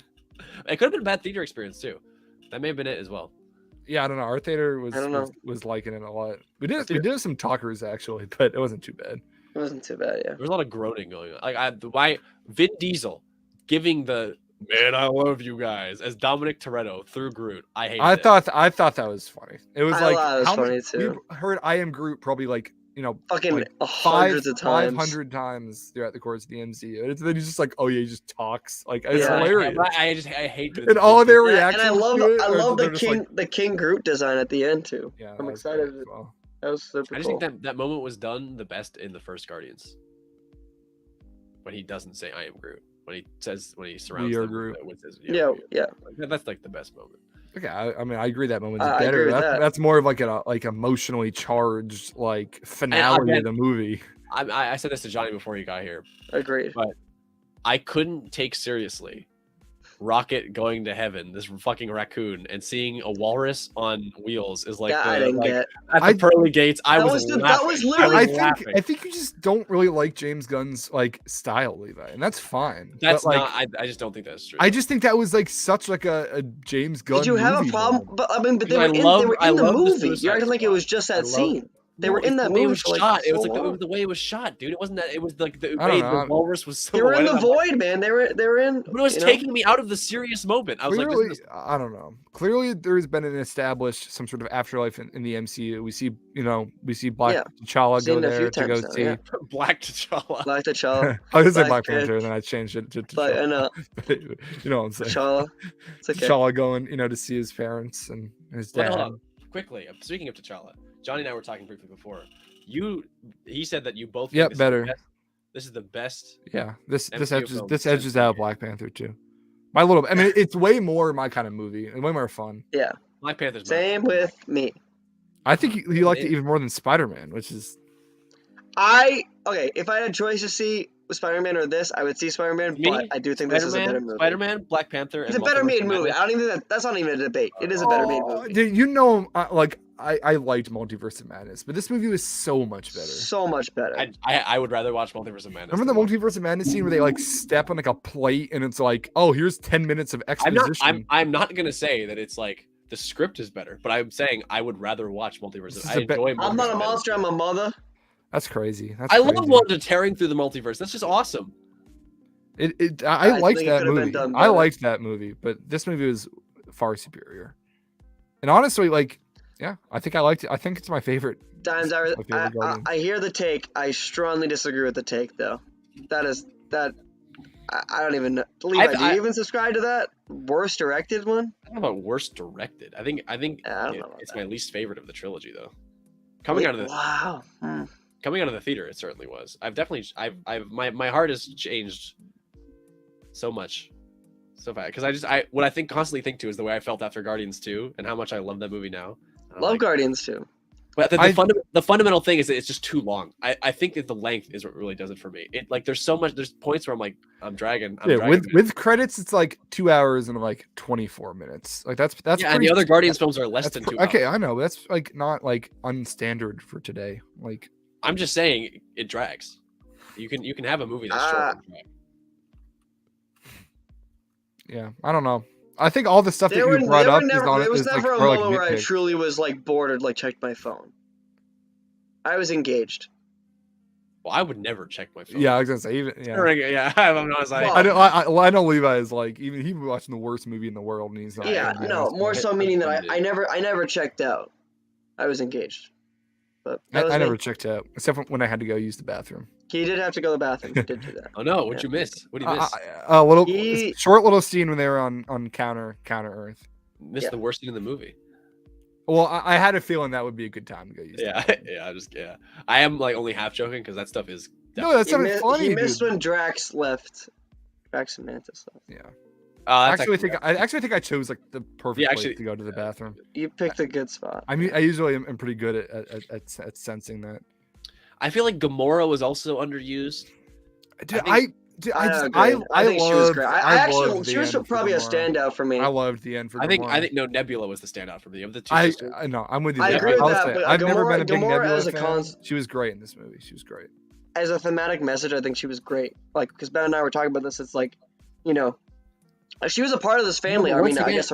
It could have been a bad theater experience too. That may have been it as well. Yeah, I don't know. Our theater was I don't know. was liking it a lot. We did have some talkers actually, but it wasn't too bad. It wasn't too bad, yeah. There was a lot of groaning going on. Like Vin Diesel giving the "Man, I love you guys" as Dominic Toretto through Groot. I hate. I thought that was funny. It was I like thought it was how funny, many, too. we heard I am Groot probably like Fucking like hundreds of times. 500 times throughout the course of the MCU. And then he's just like, oh yeah, he just talks. Like it's Yeah. hilarious. I hate. And all their Yeah, reactions. and I love to it are- the they're just King like, the King Groot design at the end too. yeah, I'm that was excited. great as well. That was super I just cool. think that moment was done the best in the first Guardians. When he doesn't say "I am Groot," when he surrounds are them Groot. with his Yeah, yeah. Like, that's like the best moment. Okay, I mean, I agree that moment's I better. agree with that. That's more of like an like emotionally charged like finale again- of the movie. I said this to Johnny before he got here. Agreed. I couldn't take seriously Rocket going to heaven, this fucking raccoon, and seeing a walrus on wheels is like That I didn't get. at the I- pearly gates. I That was was the- that laughing. was literally- I think you just don't really like James Gunn's like style, Levi, and that's fine. That's but, like, not. I just don't think that's true. I just think that was like such like a James Gunn. Did you have a movie problem? moment. But I mean, but they Because were I in the love the movie. Suicide You're acting like it Squad. was just that I love- scene. They were No, in it's that the way it movie was for like shot. It so was like long. the way it was shot, dude. It wasn't that. It was like the I don't way know. the walrus was. They were in the silhouetted. void, man. They were in. But it was you know? taking me out of the serious moment. I was Clearly, like, this is I don't know. Clearly, there's been an established some sort of afterlife in the MCU. We see, Black Yeah. T'Challa Seen go it a there few to go times now, see. yeah. Black T'Challa. Black T'Challa. I was like Black Black Panther, Panther. and then I changed it to But I T'Challa. know You know what I'm saying? T'Challa. It's okay. T'Challa going, to see his parents and his Wait, dad. hold on. Quickly, speaking of T'Challa, Johnny and I were talking briefly before. He said that you both. think Yep, this is the better. best- This is the best. Yeah, this MCU edges film this since edges out Endgame. Black Panther too. My little, I mean, it's way more my kind of movie and way more fun. Yeah. Black Panther's my Same favorite. with me. I think he liked it even more than Spider-Man, which is If I had a choice to see Spider-Man or this, I would see Spider-Man. Me, But I do think this is a better movie. Spider-Man, Black Panther. It's and a better Multiverse made of movie. Madness. I don't even think that's not even a debate. It is a better made movie. Dude, I liked Multiverse of Madness, but this movie was so much better. So much better. I would rather watch Multiverse of Madness. Remember the than Multiverse of Madness scene where they like step on like a plate and it's like, oh, here's 10 minutes of I'm not. exposition. I'm not gonna say that it's like the script is better, but I'm saying I would rather watch Multiverse. This is I a enjoy. I'm not Multiverse a of Madness. monster. I'm a mother. That's crazy. That's I crazy. love Wanda tearing through the multiverse. That's just awesome. I liked think it that could have been movie. done I better. liked that movie, but this movie was far superior. And honestly, I think I liked it. I think it's my favorite. Dimes, My favorite Guardian. I hear the take. I strongly disagree with the take, though. That. I don't even know. Levi, do you even subscribe to that worst directed one? I don't know about worst directed. I think I don't know about it's that. my least favorite of the trilogy, though. Coming out of the Wow. coming out of the theater, it certainly was. My heart has changed so much, so fast. Because what I constantly think to is the way I felt after Guardians 2 and how much I love that movie now. And I'm Love like, Guardians too. But the fundamental thing is that it's just too long. I think that the length is what really does it for me. It like there's points where I'm like I'm dragging. With credits, it's like 2 hours and like 24 minutes. Like that's yeah. And the other Guardians films are less than 2 hours. Okay, I know that's like not like unstandard for today. Like I'm just saying it drags. You can have a movie that's short. And drag. Yeah, I don't know. I think all the stuff that you brought up is on. There was never a moment where I truly was like bored or like checked my phone. I was engaged. Well, I would never check my phone. Yeah, I was gonna say even. Yeah, I'm not like. I know Levi is like even he was watching the worst movie in the world, and he's not. Yeah, no, more so meaning that I never checked out. I was engaged. But I never checked out except for when I had to go use the bathroom. He did have to go to the bathroom. He did do that. Oh no! What'd you miss? What did you miss? Short little scene when they were on Counter Earth. Missed the worst scene in the movie. Well, I had a feeling that would be a good time to go use. Yeah. I am like only half joking because that stuff is. No, that's not funny. He missed when Drax left. Drax and Mantis left. Yeah. I actually think I chose like the perfect place to go to the bathroom. You picked a good spot. I mean, I usually am pretty good at sensing that. I feel like Gamora was also underused. Dude, I think she was great. She was probably a standout for me. I loved the end for Gamora. I think Nebula was the standout for me. Of the two, I know I'm with you. I agree with that. But I've never been a big Gamora Nebula as a fan. She was great in this movie. She was great. As a thematic message, I think she was great. Like because Ben and I were talking about this. It's like, you know, she was a part of this family. I mean, I guess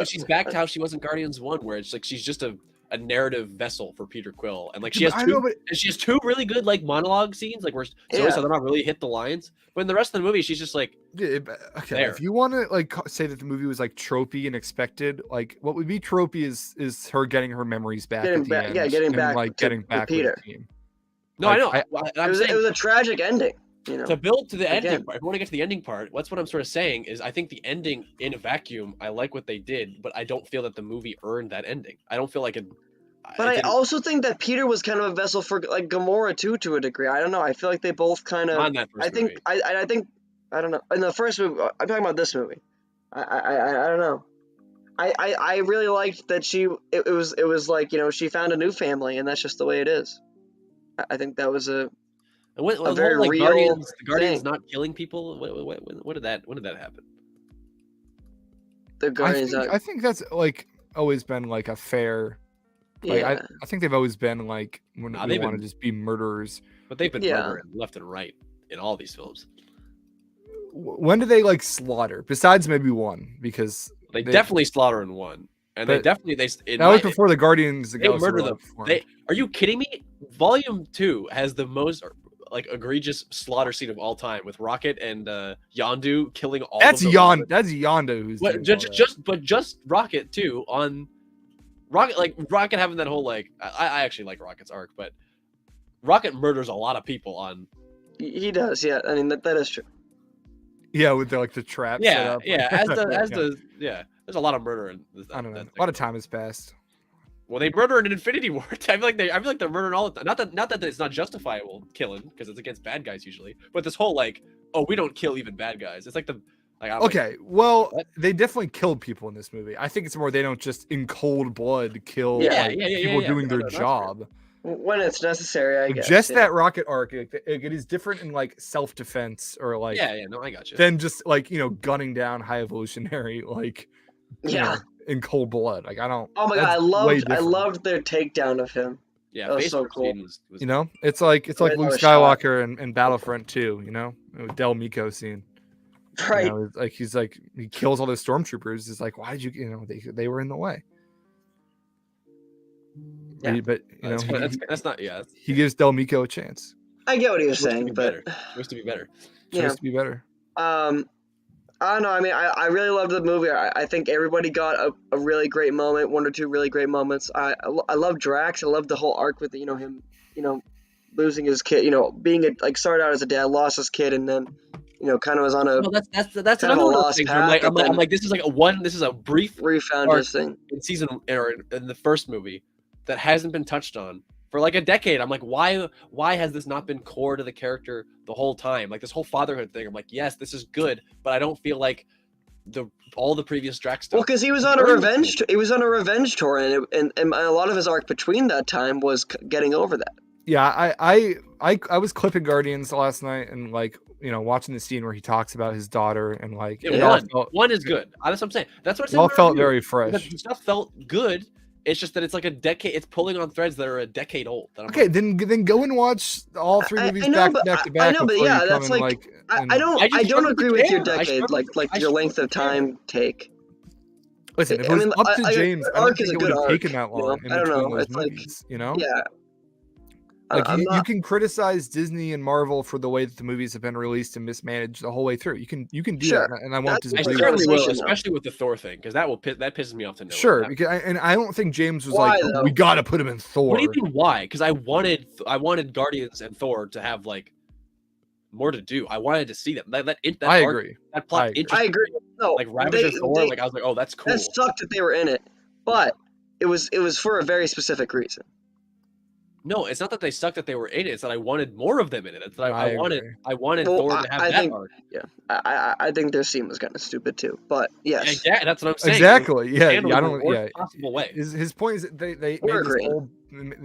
she's back to how she was in Guardians 1, where it's like she's just a narrative vessel for Peter Quill, and like she has two really good like monologue scenes, like where Zoe Saldana really hit the lines. But in the rest of the movie, she's just like okay. If you want to like say that the movie was like tropey and expected, like what would be tropey is her getting her memories back. Getting back with Peter. No, I know. It was a tragic ending. You know, to build to the ending part, if you want to get to the ending part, that's what I'm sort of saying is I think the ending in a vacuum, I like what they did, but I don't feel that the movie earned that ending. I don't feel like it. But I also think that Peter was kind of a vessel for like Gamora too, to a degree. I don't know. I feel like they both kind of. On that first movie. I think I don't know. In the first movie, I'm talking about this movie. I don't know. I really liked that it was like, you know, she found a new family, and that's just the way it is. I think that was a very like real Guardians not killing people. When did that happen? The Guardians. I think that's like always been like a fair. Like, I think they've always been like when they want to just be murderers. But they've been murdering left and right in all these films. When do they like slaughter? Besides maybe one, because they definitely slaughter in one, and that was before the Guardians. They murder them. Are you kidding me? Volume 2 has the most like egregious slaughter scene of all time with Rocket and Yondu killing all. That's Yondu. Who's just Rocket too on. Rocket having that whole like I actually like Rocket's arc, but Rocket murders a lot of people on. He does, yeah. I mean that is true. Yeah, with the trap. Yeah, yeah. There's a lot of murder in this. I don't know. A lot of time has passed. Well, they murder in Infinity War. I feel like they're murdering all the time. Not that it's not justifiable killing because it's against bad guys usually, but this whole like, oh, we don't kill even bad guys. It's like the. They definitely killed people in this movie. I think it's more they don't just in cold blood kill people doing their job. When it's necessary, I guess. Just that Rocket arc, it is different in like self-defense or like. No, I got you. Than just like, you know, gunning down high evolutionary like. You know, in cold blood. Like I don't. Oh my god, I loved their takedown of him. Yeah, that was so cool. Was you know, it's like Luke Skywalker and Battlefront 2. You know, Del Meeko scene. Right. You know, like he kills all those stormtroopers. It's like, why did you they were in the way. Yeah. But you know, that's not he gives Del Meeko a chance. I get what he was saying, but supposed to be better. Supposed to be better. I don't know. I mean, I really loved the movie. I think everybody got a really great moment, one or two really great moments. I love Drax. I love the whole arc with him, losing his kid. Being started out as a dad, lost his kid, and then kind of was on a. Well, that's another one of those things. I'm like, this is this is a brief refound this thing in season or in the first movie that hasn't been touched on for like a decade. I'm like, why has this not been core to the character the whole time? Like this whole fatherhood thing. I'm like, yes, this is good, but I don't feel like all the previous Drax Well, stuff. because he was on a Very revenge. He was on a revenge tour, and a lot of his arc between that time was getting over that. Yeah, I was clipping Guardians last night and like watching the scene where he talks about his daughter and like Yeah, it all one is good. That's what I'm saying. That's what I it said. all in my felt review, very because fresh. the stuff felt good. It's just that it's like a decade. It's pulling on threads that are a decade old. that I'm Okay, like, then go and watch all three movies I know, back to but back to I back. know, but before yeah, you come that's and, like I and- don't I just struggle to agree with your care. I decade, struggle- like I your length struggle of to care. time take. Listen, if I it was mean, up to I- James, I arc don't is think a it would good have arc, taken that you know? long in I don't between know, those it's like- movies. Yeah. Like I'm you not- can criticize Disney and Marvel for the way that the movies have been released and mismanaged the whole way through. You can do Sure. that, and I won't That's I Agree disagree. with certainly that. will, Conversation, though. especially with the Thor thing, because that pisses me off to no end. Sure, That- because I don't think James was Why, like, though? we got to put him in Thor. What do you mean why? Because I wanted Guardians and Thor to have like more to do. I wanted to see them. That I arc, agree. That plot I agree. I agree. No, like Ravager Thor. Like I was like, oh, that's cool. that sucked that they were in it, but it was for a very specific reason. No, it's not that they sucked that they were in it. It's that I wanted more of them in it. It's that I wanted agree. Well, Thor to have I that think- arc. I think their scene was kind of stupid too, but yes. Yeah, that's what I'm saying. Exactly. Yeah, Handled I in the don't. worst Yeah, possible way. his point is that they We're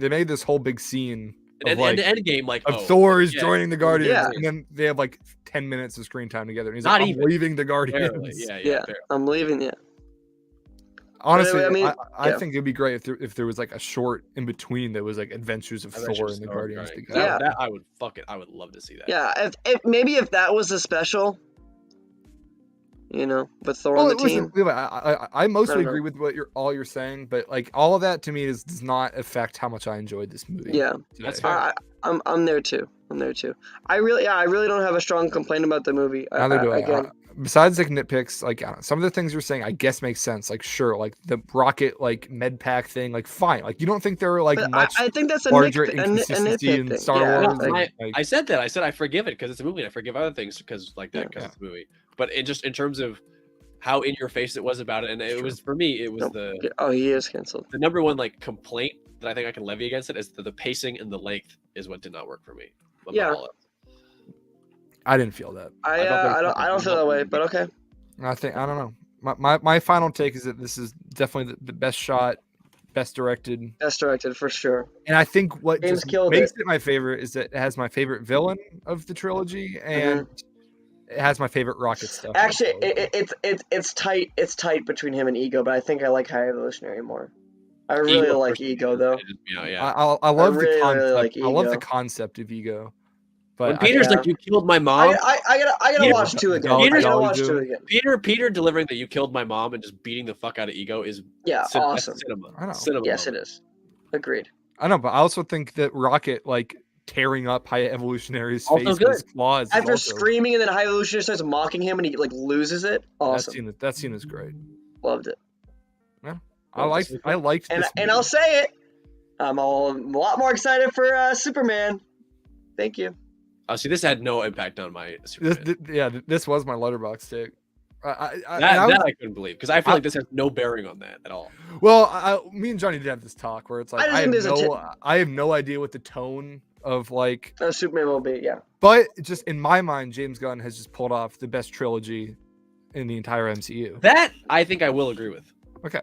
made this whole big scene of And like the end game, like of oh, Thor is yeah. joining the Guardians, Yeah. and then they have like 10 minutes of screen time together. And he's Not like, even. I'm leaving the Guardians. barely. Yeah, Yeah. barely. I'm leaving. Yeah. Honestly, I mean, I yeah. think it'd be great if there was like a short in between that was like Adventures of Thor Adventures and the of Thor, Guardians right. together. Yeah. That I would I would love to see that. Yeah. If that was a special, with Thor on the listen, team. I mostly don't know. agree with what you're saying, but like all of that to me does not affect how much I enjoyed this movie. Yeah. today. That's fair. I'm there too. I really don't have a strong complaint about the movie. Neither do I. Again, Besides like nitpicks, like some of the things you're saying, I guess makes sense. Like sure, like the rocket like med pack thing, like fine. Like you don't think there are like but much I think that's a larger nitpick inconsistency in thing. Star Yeah, Wars. No, like, I said that. I said I forgive it because it's a movie. And I forgive other things because like that because Yeah. it's a movie. But it just in terms of how in your face it was about it, and it Sure. was for me, it was Nope. the Oh, he is canceled. number one like complaint that I think I can levy against it is that the pacing and the length is what did not work for me. above Yeah. all else. I didn't feel that. thought there was I don't feel that way, but okay. I don't know. My final take is that this is definitely the best shot, best directed, Best directed for sure. and I think what James just killed makes it my favorite is that it has my favorite villain of the trilogy, and it has my favorite rocket stuff. Actually, also. it's tight. It's tight between him and Ego, but I think I like High Evolutionary more. I really Ego like first, Ego though. Yeah. I love really, the concept. really like I love the Ego. concept of Ego. When But Peter's yeah. like, "You killed my mom," I gotta Peter- watch 2 again. Dolly- I gotta Dolly watch do 2 it. again. Peter delivering that you killed my mom and just beating the fuck out of Ego is Yeah, that's awesome. cinema. I know. Cinema Yes, it moment. is. Agreed. I know, but I also think that Rocket like tearing up High Evolutionary's Also face good. with his claws. is After also- screaming and then High Evolutionary starts mocking him and he like loses it. Awesome. that scene is great. Loved it. I liked this And movie. I'll say it. I'm a lot more excited for Superman. Thank you. Oh, see, this had no impact on my Superman. This was my letterbox take. that I was- I couldn't believe because I feel like this has no bearing on that at all. well, me and Johnny did have this talk where it's like I just think there's I have no idea what the tone of like, Superman will be, yeah. but just in my mind, James Gunn has just pulled off the best trilogy in the entire MCU. That I think I will agree with. Okay.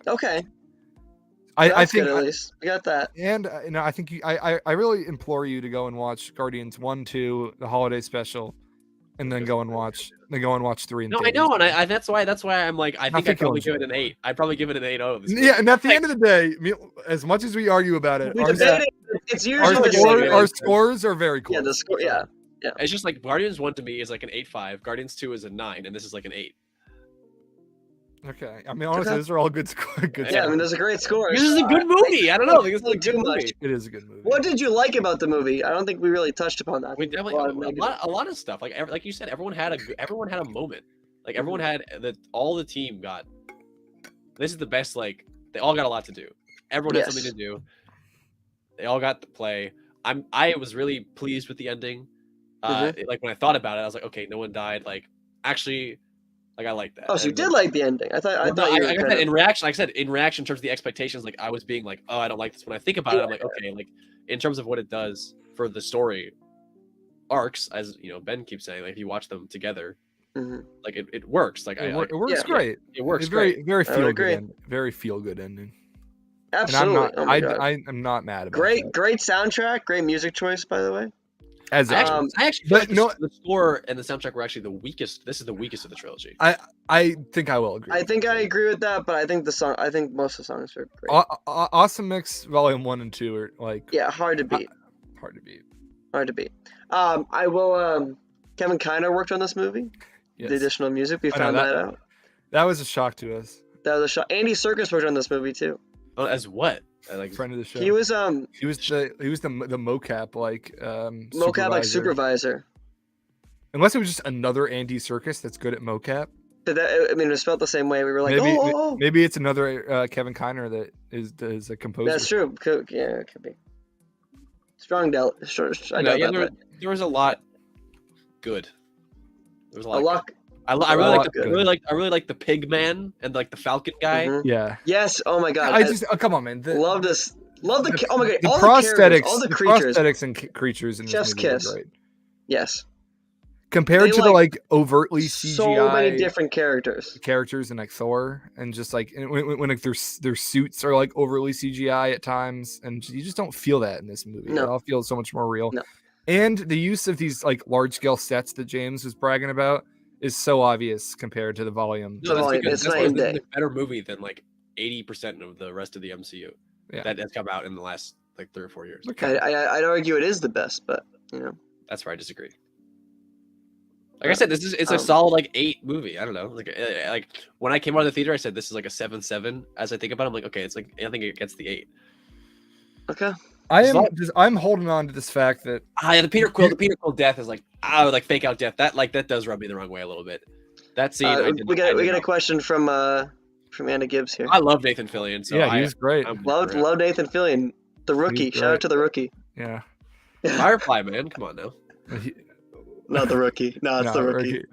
I That's think good at least. We got that. And I think I really implore you to go and watch Guardians 1, 2, the holiday special, and then go and watch 3 and No, I 3. know, and I that's why I'm like I think I'd think you'll probably give it enjoy an 8. I'd probably give it an 8.0. This Yeah, and at the end of the day, as much as we argue about it, We our, debated. It's our, usually the score- same. our scores are very close. yeah, the score. Yeah. It's just like Guardians 1 to me is like an 8.5, Guardians 2 is a 9, and this is like an 8. Okay, I mean honestly, Okay. those are all good scores. Good Yeah, I scores. mean, there's a great score. This is a good movie. I don't know. I think this is a Too good much. movie. It is a good movie. What did you like about the movie? I don't think we really touched upon that. We definitely a lot of stuff. Like you said, everyone had a moment. Like everyone had all the team got. This is the best. Like they all got a lot to do. Everyone had something Yes. to do. They all got to play. I was really pleased with the ending. Like when I thought about it, I was like, okay, no one died. Like actually, like I like that. Oh, so you And did then- like the ending. I thought Well, no, you were like I kind said, of- in reaction, like I said, in reaction in terms of the expectations, like I was being like, oh, I don't like this. When I think about it, I'm like, okay, like in terms of what it does for the story arcs, as you know, Ben keeps saying, like if you watch them together, Mhm. Like it works. Like It, I like it works yeah. great. it works It's very great. very I would feel agree. good. Very feel good ending. Absolutely. And I'm not. Oh my god. I'm not mad about Great, that. great soundtrack. Great music choice, by the way. As I ever. actually feel but like no- the score and the soundtrack were actually the weakest. This is the weakest of the trilogy. I think I will agree. I think I agree with that, but I think most of the songs are great. Awesome Mix Volume 1 and 2 are like Yeah, hard to beat. hard to beat. Hard to beat. I will. Kevin Kiner worked on this movie. Yes. The additional music, we I know found that out. That was a shock to us. That was a shot. Andy Serkis worked on this movie too. Oh, as what? Like Friend of the show. He was the mocap mocap like supervisor. Unless it was just another Andy Serkis that's good at mocap. But that, I mean, it was felt the same way. We were like, oh. Maybe it's another Kevin Kiner that is a composer. That's true. Yeah, it could be. Strong doubt. Sure, I no, know yeah, that. there was a lot good. There was a lot. A lot. Good. I really like good. I really like the pig man and like the falcon guy. Mhm. Yeah. Yes. Oh my god. I just come on, man. love this. Love the. Oh my god. The all prosthetics, the characters, all the creatures. prosthetics and creatures in this Chef's movie are kiss. great. Yes. Compared They to the like overtly CGI So many different characters. characters in like Thor, and just like when like, their suits are like overly CGI at times, and you just don't feel that in this movie. No. It all feels so much more real. No. And the use of these like large scale sets that James was bragging about is so obvious compared to the volume. No, that's Volume, because it's this night and is a day. better movie than like 80% of the rest of the MCU Yeah. that has come out in the last like 3 or 4 years. Okay. I'd argue it is the best, but you know. That's where I disagree. Like I said, it's a solid like 8 movie. I don't know. Like when I came out of the theater, I said this is like a 7/7. As I think about it, I'm like, okay, it's like I think it gets the 8. Okay. I'm holding on to this fact that Yeah, the Peter Quill death is like like fake out death. That does rub me the wrong way a little bit. That scene. We get a question from Anna Gibbs here. I love Nathan Fillion. So he was great. Love Nathan Fillion, the rookie. Shout out to the rookie. Yeah. Firefly, man, come on now. Not the rookie. No, it's the rookie.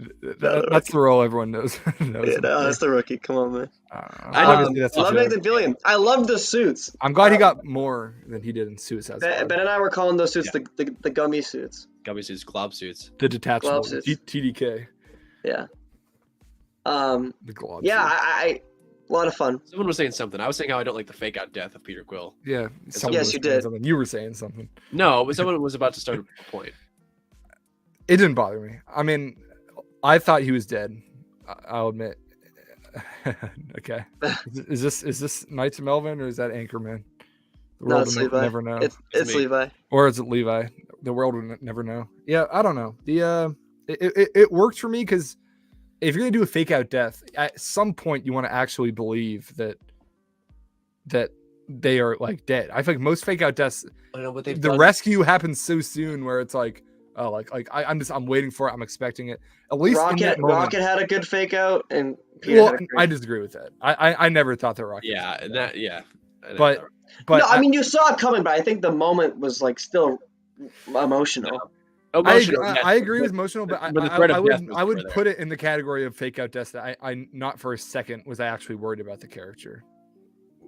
That's the role everyone knows. Yeah, no, that's the rookie. Come on, man. Obviously, that's I love the joke. Nathan Fillion. I love the suits. I'm glad he got more than he did in Suicide Squad. Ben and I were calling those suits the gummy suits. Gummy suits, glob suits. The detachable Gloves. TDK. Yeah. The gloves. Yeah, I a lot of fun. Someone was saying something. I was saying how I don't like the fake out death of Peter Quill. Yeah. someone Yes, was you saying did. something. You were saying something. No, but someone was about to start a point. It didn't bother me. I mean, I thought he was dead. I'll admit. Okay. Is this Knights of Melvin or is that Anchorman? The No, world it's will Levi. never know. It's me. Levi. Or is it Levi? The world will never know. Yeah, I don't know. It worked for me because if you're gonna do a fake out death, at some point you want to actually believe that they are like dead. I feel like most fake out deaths, I know what they've the done. rescue happens so soon where it's like, oh, I'm waiting for it. I'm expecting it. At least in that moment. Rocket had a good fake out, and Peter Well, had a great. I disagree with that. I never thought that Rocket. Yeah, was and dead. that yeah. But but no, I mean you saw it coming, but I think the moment was like still emotional. I agree with emotional, but the threat of death I would was put it in the category of fake out deaths that I not for a second was I actually worried about the character.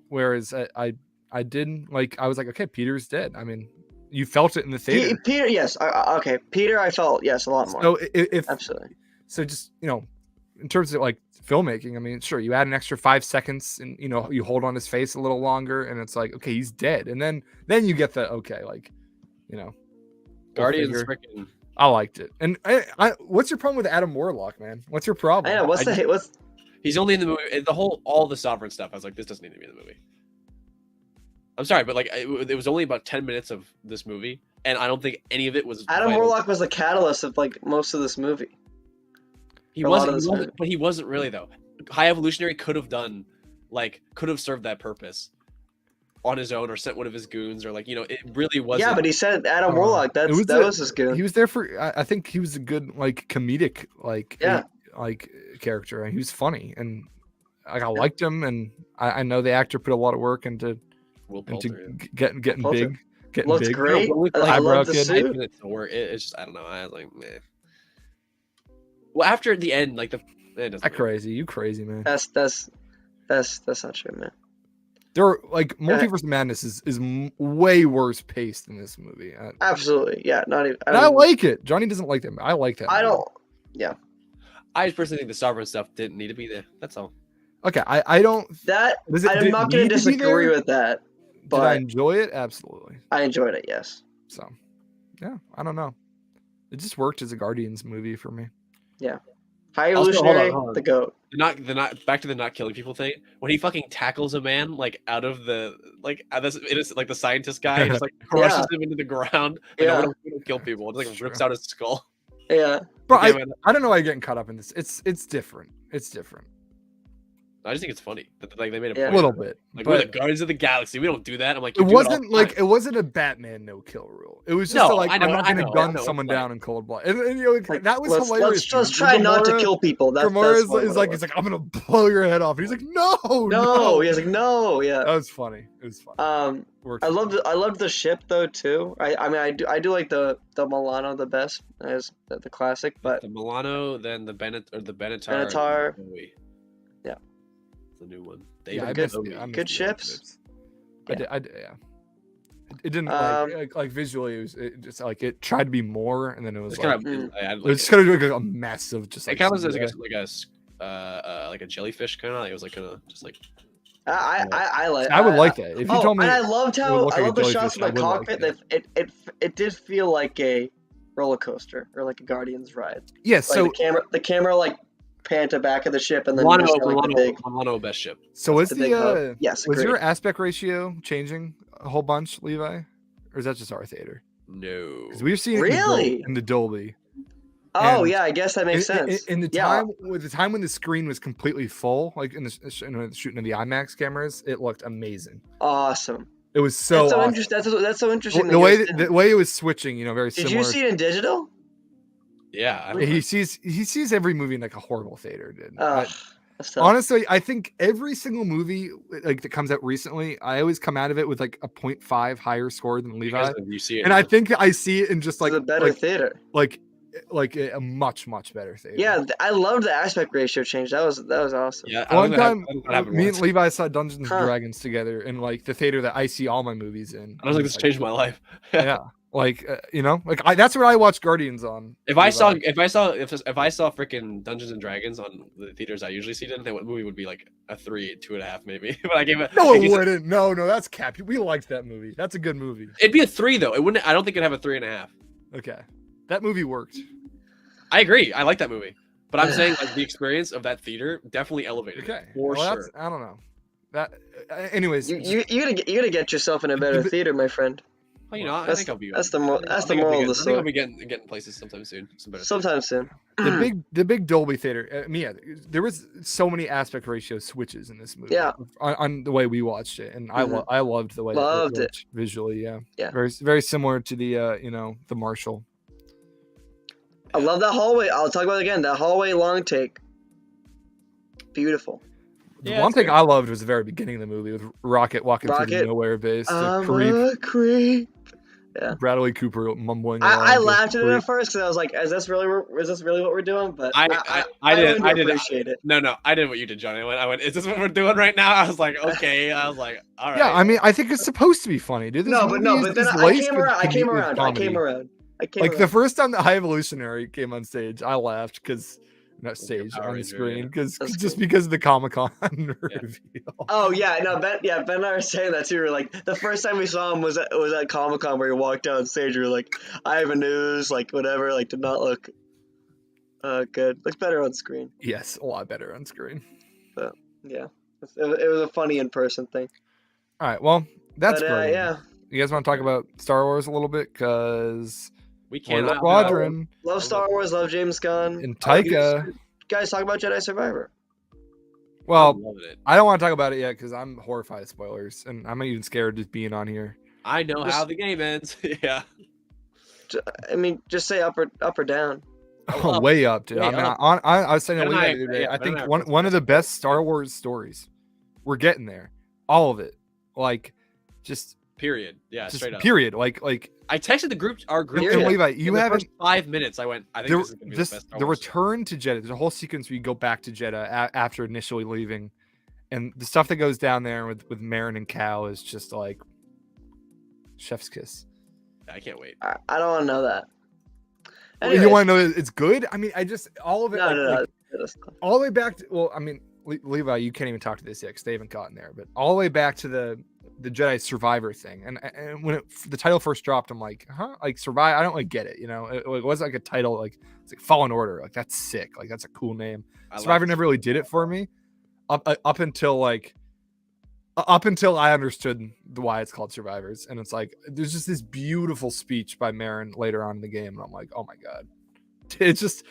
Whereas I didn't like I was like, okay, Peter's dead. I mean, you felt it in the theater. Peter, yes, okay. Peter, I felt yes a lot more. So if Absolutely. so, just in terms of like filmmaking, I mean, sure, you add an extra 5 seconds, and you hold on his face a little longer, and it's like, okay, he's dead, and then you get the okay, like, Guardians figure. freaking. I liked it. And I what's your problem with Adam Warlock, man? What's your problem? I know. What's He's only in the movie. All the sovereign stuff. I was like, this doesn't need to be in the movie. I'm sorry, but like, it was only about 10 minutes of this movie, and I don't think any of it was. Adam vital. Warlock was the catalyst of like most of this movie. He a lot wasn't, of this movie. but he wasn't really though. High Evolutionary could have served that purpose on his own, or sent one of his goons, or it really wasn't. Yeah, but he said Adam Warlock. That was his goon. He was there for. I think he was a good comedic character, and he was funny, and I liked him, and I know the actor put a lot of work into Will Poulter, getting Poulter. big, getting Looks big. great. No, I eyebrow love the kid. suit. It's just I don't know. I was like, meh. Well, after the end, it doesn't That crazy, you crazy man. That's not true, man. There are Multiverse of Madness is way worse paced than this movie. Absolutely, yeah. Not even. I like it. Johnny doesn't like that. I like that. I movie. don't. Yeah. I just personally think the Sovereign stuff didn't need to be there. That's all. Okay, I don't. That Does it- did I'm it not going need to to be disagree there? with that, Did I but enjoy it? Absolutely. I enjoyed it. Yes. So, yeah, I don't know. It just worked as a Guardians movie for me. High Also, Evolutionary, hold on. the goat. The not back to the not killing people thing. When he fucking tackles a man like out of the it is like the scientist guy, and just like crushes him into the ground. Like, Yeah. we don't kill people. It just like True. rips out his skull. Yeah. Bro, Okay, man, I don't know why you're getting caught up in this. It's different. It's different. I just think it's funny that like they made a Yeah. A point. little of it. bit. Like but we're the Guardians of the Galaxy. We don't do that. I'm like, it you do all wasn't the like time. it wasn't a Batman no kill rule. It was just No, like I know, I'm not I gonna know, gun I know, someone it's like- down in cold blood. And you know, Like, that was let's, hilarious. let's dude. try not to Gamora- kill people. That's Gamora what is it like, was. he's like, I'm gonna blow your head off. And he's like, no, no. He was like, no. Yeah. That was funny. It was funny. Worked I for loved me. I loved the ship though too. I mean I do like the Milano the best as the classic, but the Milano, then the Benetar. Benatar. and the Bowie. Yeah. The new one. Yeah, I good- missed Bowie. it. I missed good the ships. ships. I did, yeah. It didn't like visually. It just like it tried to be more, and then it was It's like kind of. it was just kind of like a mess of just It like. kind of was CGI. like a jellyfish kind of. It was like kind of just like. I like. I would like that if you Oh, told me. and I loved it how would look I like a love the shots jellyfish, of the I would like cockpit. That it did feel like a roller coaster or like a Guardians ride. Yeah, Like so the camera like panned to back of the ship and then you just saw, like, the big Milano best ship. so was the big hub. Yes, was agreed. your aspect ratio changing a whole bunch, Levi, or is that just our theater? No. Because we've seen it Really? in the Dolby. Oh and yeah, I guess that makes sense. In the Yeah. time with the time when the screen was completely full, like in the shooting of the IMAX cameras, it looked amazing. Awesome. It was so, That's so awesome. interesting. That's so interesting. The that way yours didn't. the way it was switching, very Did similar. you see it in digital? Yeah. I don't know. He sees every movie in like a horrible theater, dude. Oh, that's tough. Honestly, I think every single movie like that comes out recently, I always come out of it with like a 0.5 higher score than Levi, Because you see it. and I think I see it in just It's like a better theater. like a much better theater. Yeah, I loved the aspect ratio change. That was awesome. Yeah. I One don't think time, I don't think that happened me and once. Levi saw Dungeons and Huh. Dragons together in like the theater that I see all my movies in. I don't think this changed my life. Yeah, like that's what I watch Guardians on. If I saw Levi. if I saw freaking Dungeons and Dragons on the theaters I usually see it in, then what movie would be like a 3, 2.5 maybe. But I gave it. No, I it gave wouldn't. No, that's cap. We liked that movie. That's a good movie. It'd be a 3 though. It wouldn't. I don't think it'd have a 3.5. Okay, that movie worked. I agree. I like that movie, but I'm saying like the experience of that theater definitely elevated. Okay, it, for well, sure. I don't know. That, anyways, You gotta get yourself in a better theater, my friend. Well, I That's- think I'll be. that's the moral- I that's the think I'll be moral of the getting- I think I'll story. be getting places sometime soon. Some better Sometime soon. the big Dolby theater. There was so many aspect ratio switches in this movie. Yeah. on the way we watched it, and Mhm. I loved the way Loved it it. looked visually. Yeah, Yeah. very similar to the the Marshall. I love that hallway. I'll talk about it again. That hallway long take. Beautiful. The Yeah, one it's thing good. I loved was the very beginning of the movie with Rocket walking through the Rocket, nowhere base. The I'm creep, a creep. Bradley Cooper mumbling. I along, laughed at it creep. at first because I was like, "Is this really what we're doing?" But I did. really I did. appreciate it. No, I did what you did, Johnny. I went. Is this what we're doing right now? I was like, okay. I was like, all right. Yeah, I mean, I think it's supposed to be funny, dude. This But movie then is I laced came with around. I came with around. comedy. Like the first time the High Evolutionary came on stage, I laughed because not stage Power on the Ranger, screen yeah. because That's just cool. because of the Comic-Con reveal. Oh yeah, no, Ben and I were saying that too. We were like, the first time we saw him was at Comic-Con where he walked on stage. We were like, I have a news, like whatever, like did not look good. Looks better on screen. Yes, a lot better on screen. Yeah, it was a funny in person thing. All right, well, that's But, great. yeah, You guys want to talk about Star Wars a little bit because we Rogue cannot. Squadron love Star Wars, love James Gunn. and Taika. Guys, talk about Jedi Survivor. Well, I'm loving it. I don't want to talk about it yet because I'm horrified of spoilers, and I'm even scared just being on here. I know Just- how the game ends. Yeah. I mean, just say up or down. Oh, Way up, dude. way I mean, up. I was saying to Ben and Levi I- the other day, yeah, I Ben and think I are one both one of the best Star Wars stories. We're getting there, all of it, like just Period. Yeah. Straight up. period. Like I texted our group. Period. and chat. Levi, In you the haven't. first 5 minutes. I went. I think this is gonna be the best. Star The Wars return to Jeddah. There's a whole sequence where you go back to Jeddah after initially leaving, and the stuff that goes down there with Marin and Cal is just like chef's kiss. I can't wait. I don't want to know that. You Anyways, want to know that it's good? I mean, I just all of it. No, like, no, no. like, all the way back to, well, I mean, Levi, you can't even talk to this yet because they haven't gotten there, but all the way back to the Jedi Survivor thing, and when the title first dropped, I'm like, huh, like Survive, I don't like get it, you know, it was like a title, like it's like Fallen Order, like that's sick, like that's a cool name. Survivor never really did it for me, up until I understood why it's called Survivors, and it's like there's just this beautiful speech by Marin later on in the game, and I'm like, oh my god, it's just.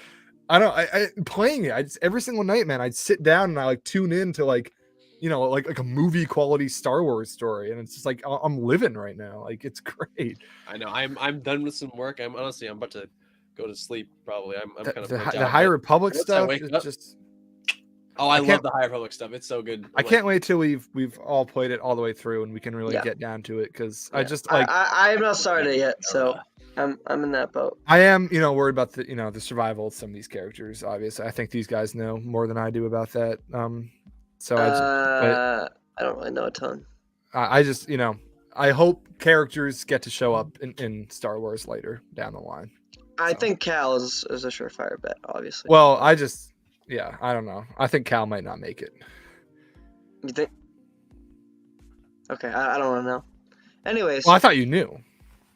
I playing it. I just every single night, man. I'd sit down and I like tune in to like, you know, like a movie quality Star Wars story, and it's just like I'm living right now. Like it's great. I know. I'm done with some work. I'm about to go to sleep. Probably. I'm kind of the High Republic stuff. It's just. Oh, I love the High Republic stuff. It's so good. I can't wait till we've all played it all the way through and we can really get down to it because I just like I'm not started it yet, so. I'm in that boat. I am, you know, worried about the survival of some of these characters. Obviously, I think these guys know more than I do about that. So I don't really know a ton. I just, you know, I hope characters get to show up in Star Wars later down the line. I think Cal is a surefire bet, obviously. Well, I don't know. I think Cal might not make it. You think? Okay, I don't want to know. Anyways. Well, I thought you knew.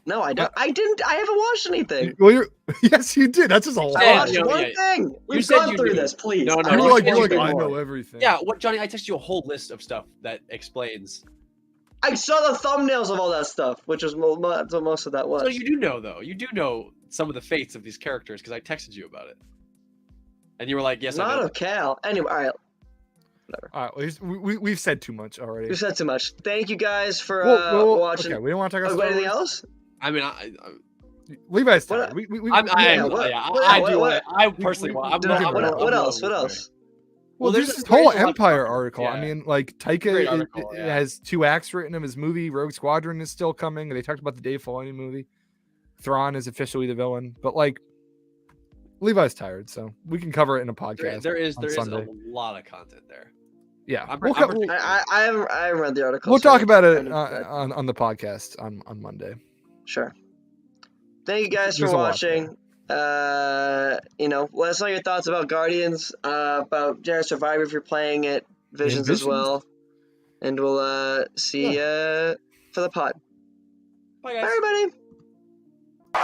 No, I don't. I didn't. I haven't watched anything. Well, yes, you did. That's just a lot. I watched one thing. We've gone through this, please. No, you're like I know everything. Yeah, what, Johnny? I texted you a whole list of stuff that explains. I saw the thumbnails of all that stuff, which was what most of that was. So you do know, though. You do know some of the fates of these characters because I texted you about it, and you were like, "Yes, I know." Not of Cal. Anyway, all right. Whatever. All right, we've said too much already. We've said too much. Thank you guys for watching. Okay, we don't want to talk about anything else. I mean, Levi's tired. I personally want. What else? Well, there's this whole Empire article. Yeah. I mean, like Taika has 2 acts written of his movie. Rogue Squadron is still coming. They talked about the Dave Filoni movie. Thrawn is officially the villain, but like Levi's tired, so we can cover it in a podcast. There is a lot of content there. Yeah, I haven't read the article. We'll talk about it on the podcast on Monday. Sure. Thank you guys for watching. You know, let us know your thoughts about Guardians, about Jedi Survivor if you're playing it, Visions as well, and we'll see you for the pod. Bye, guys. Bye, everybody.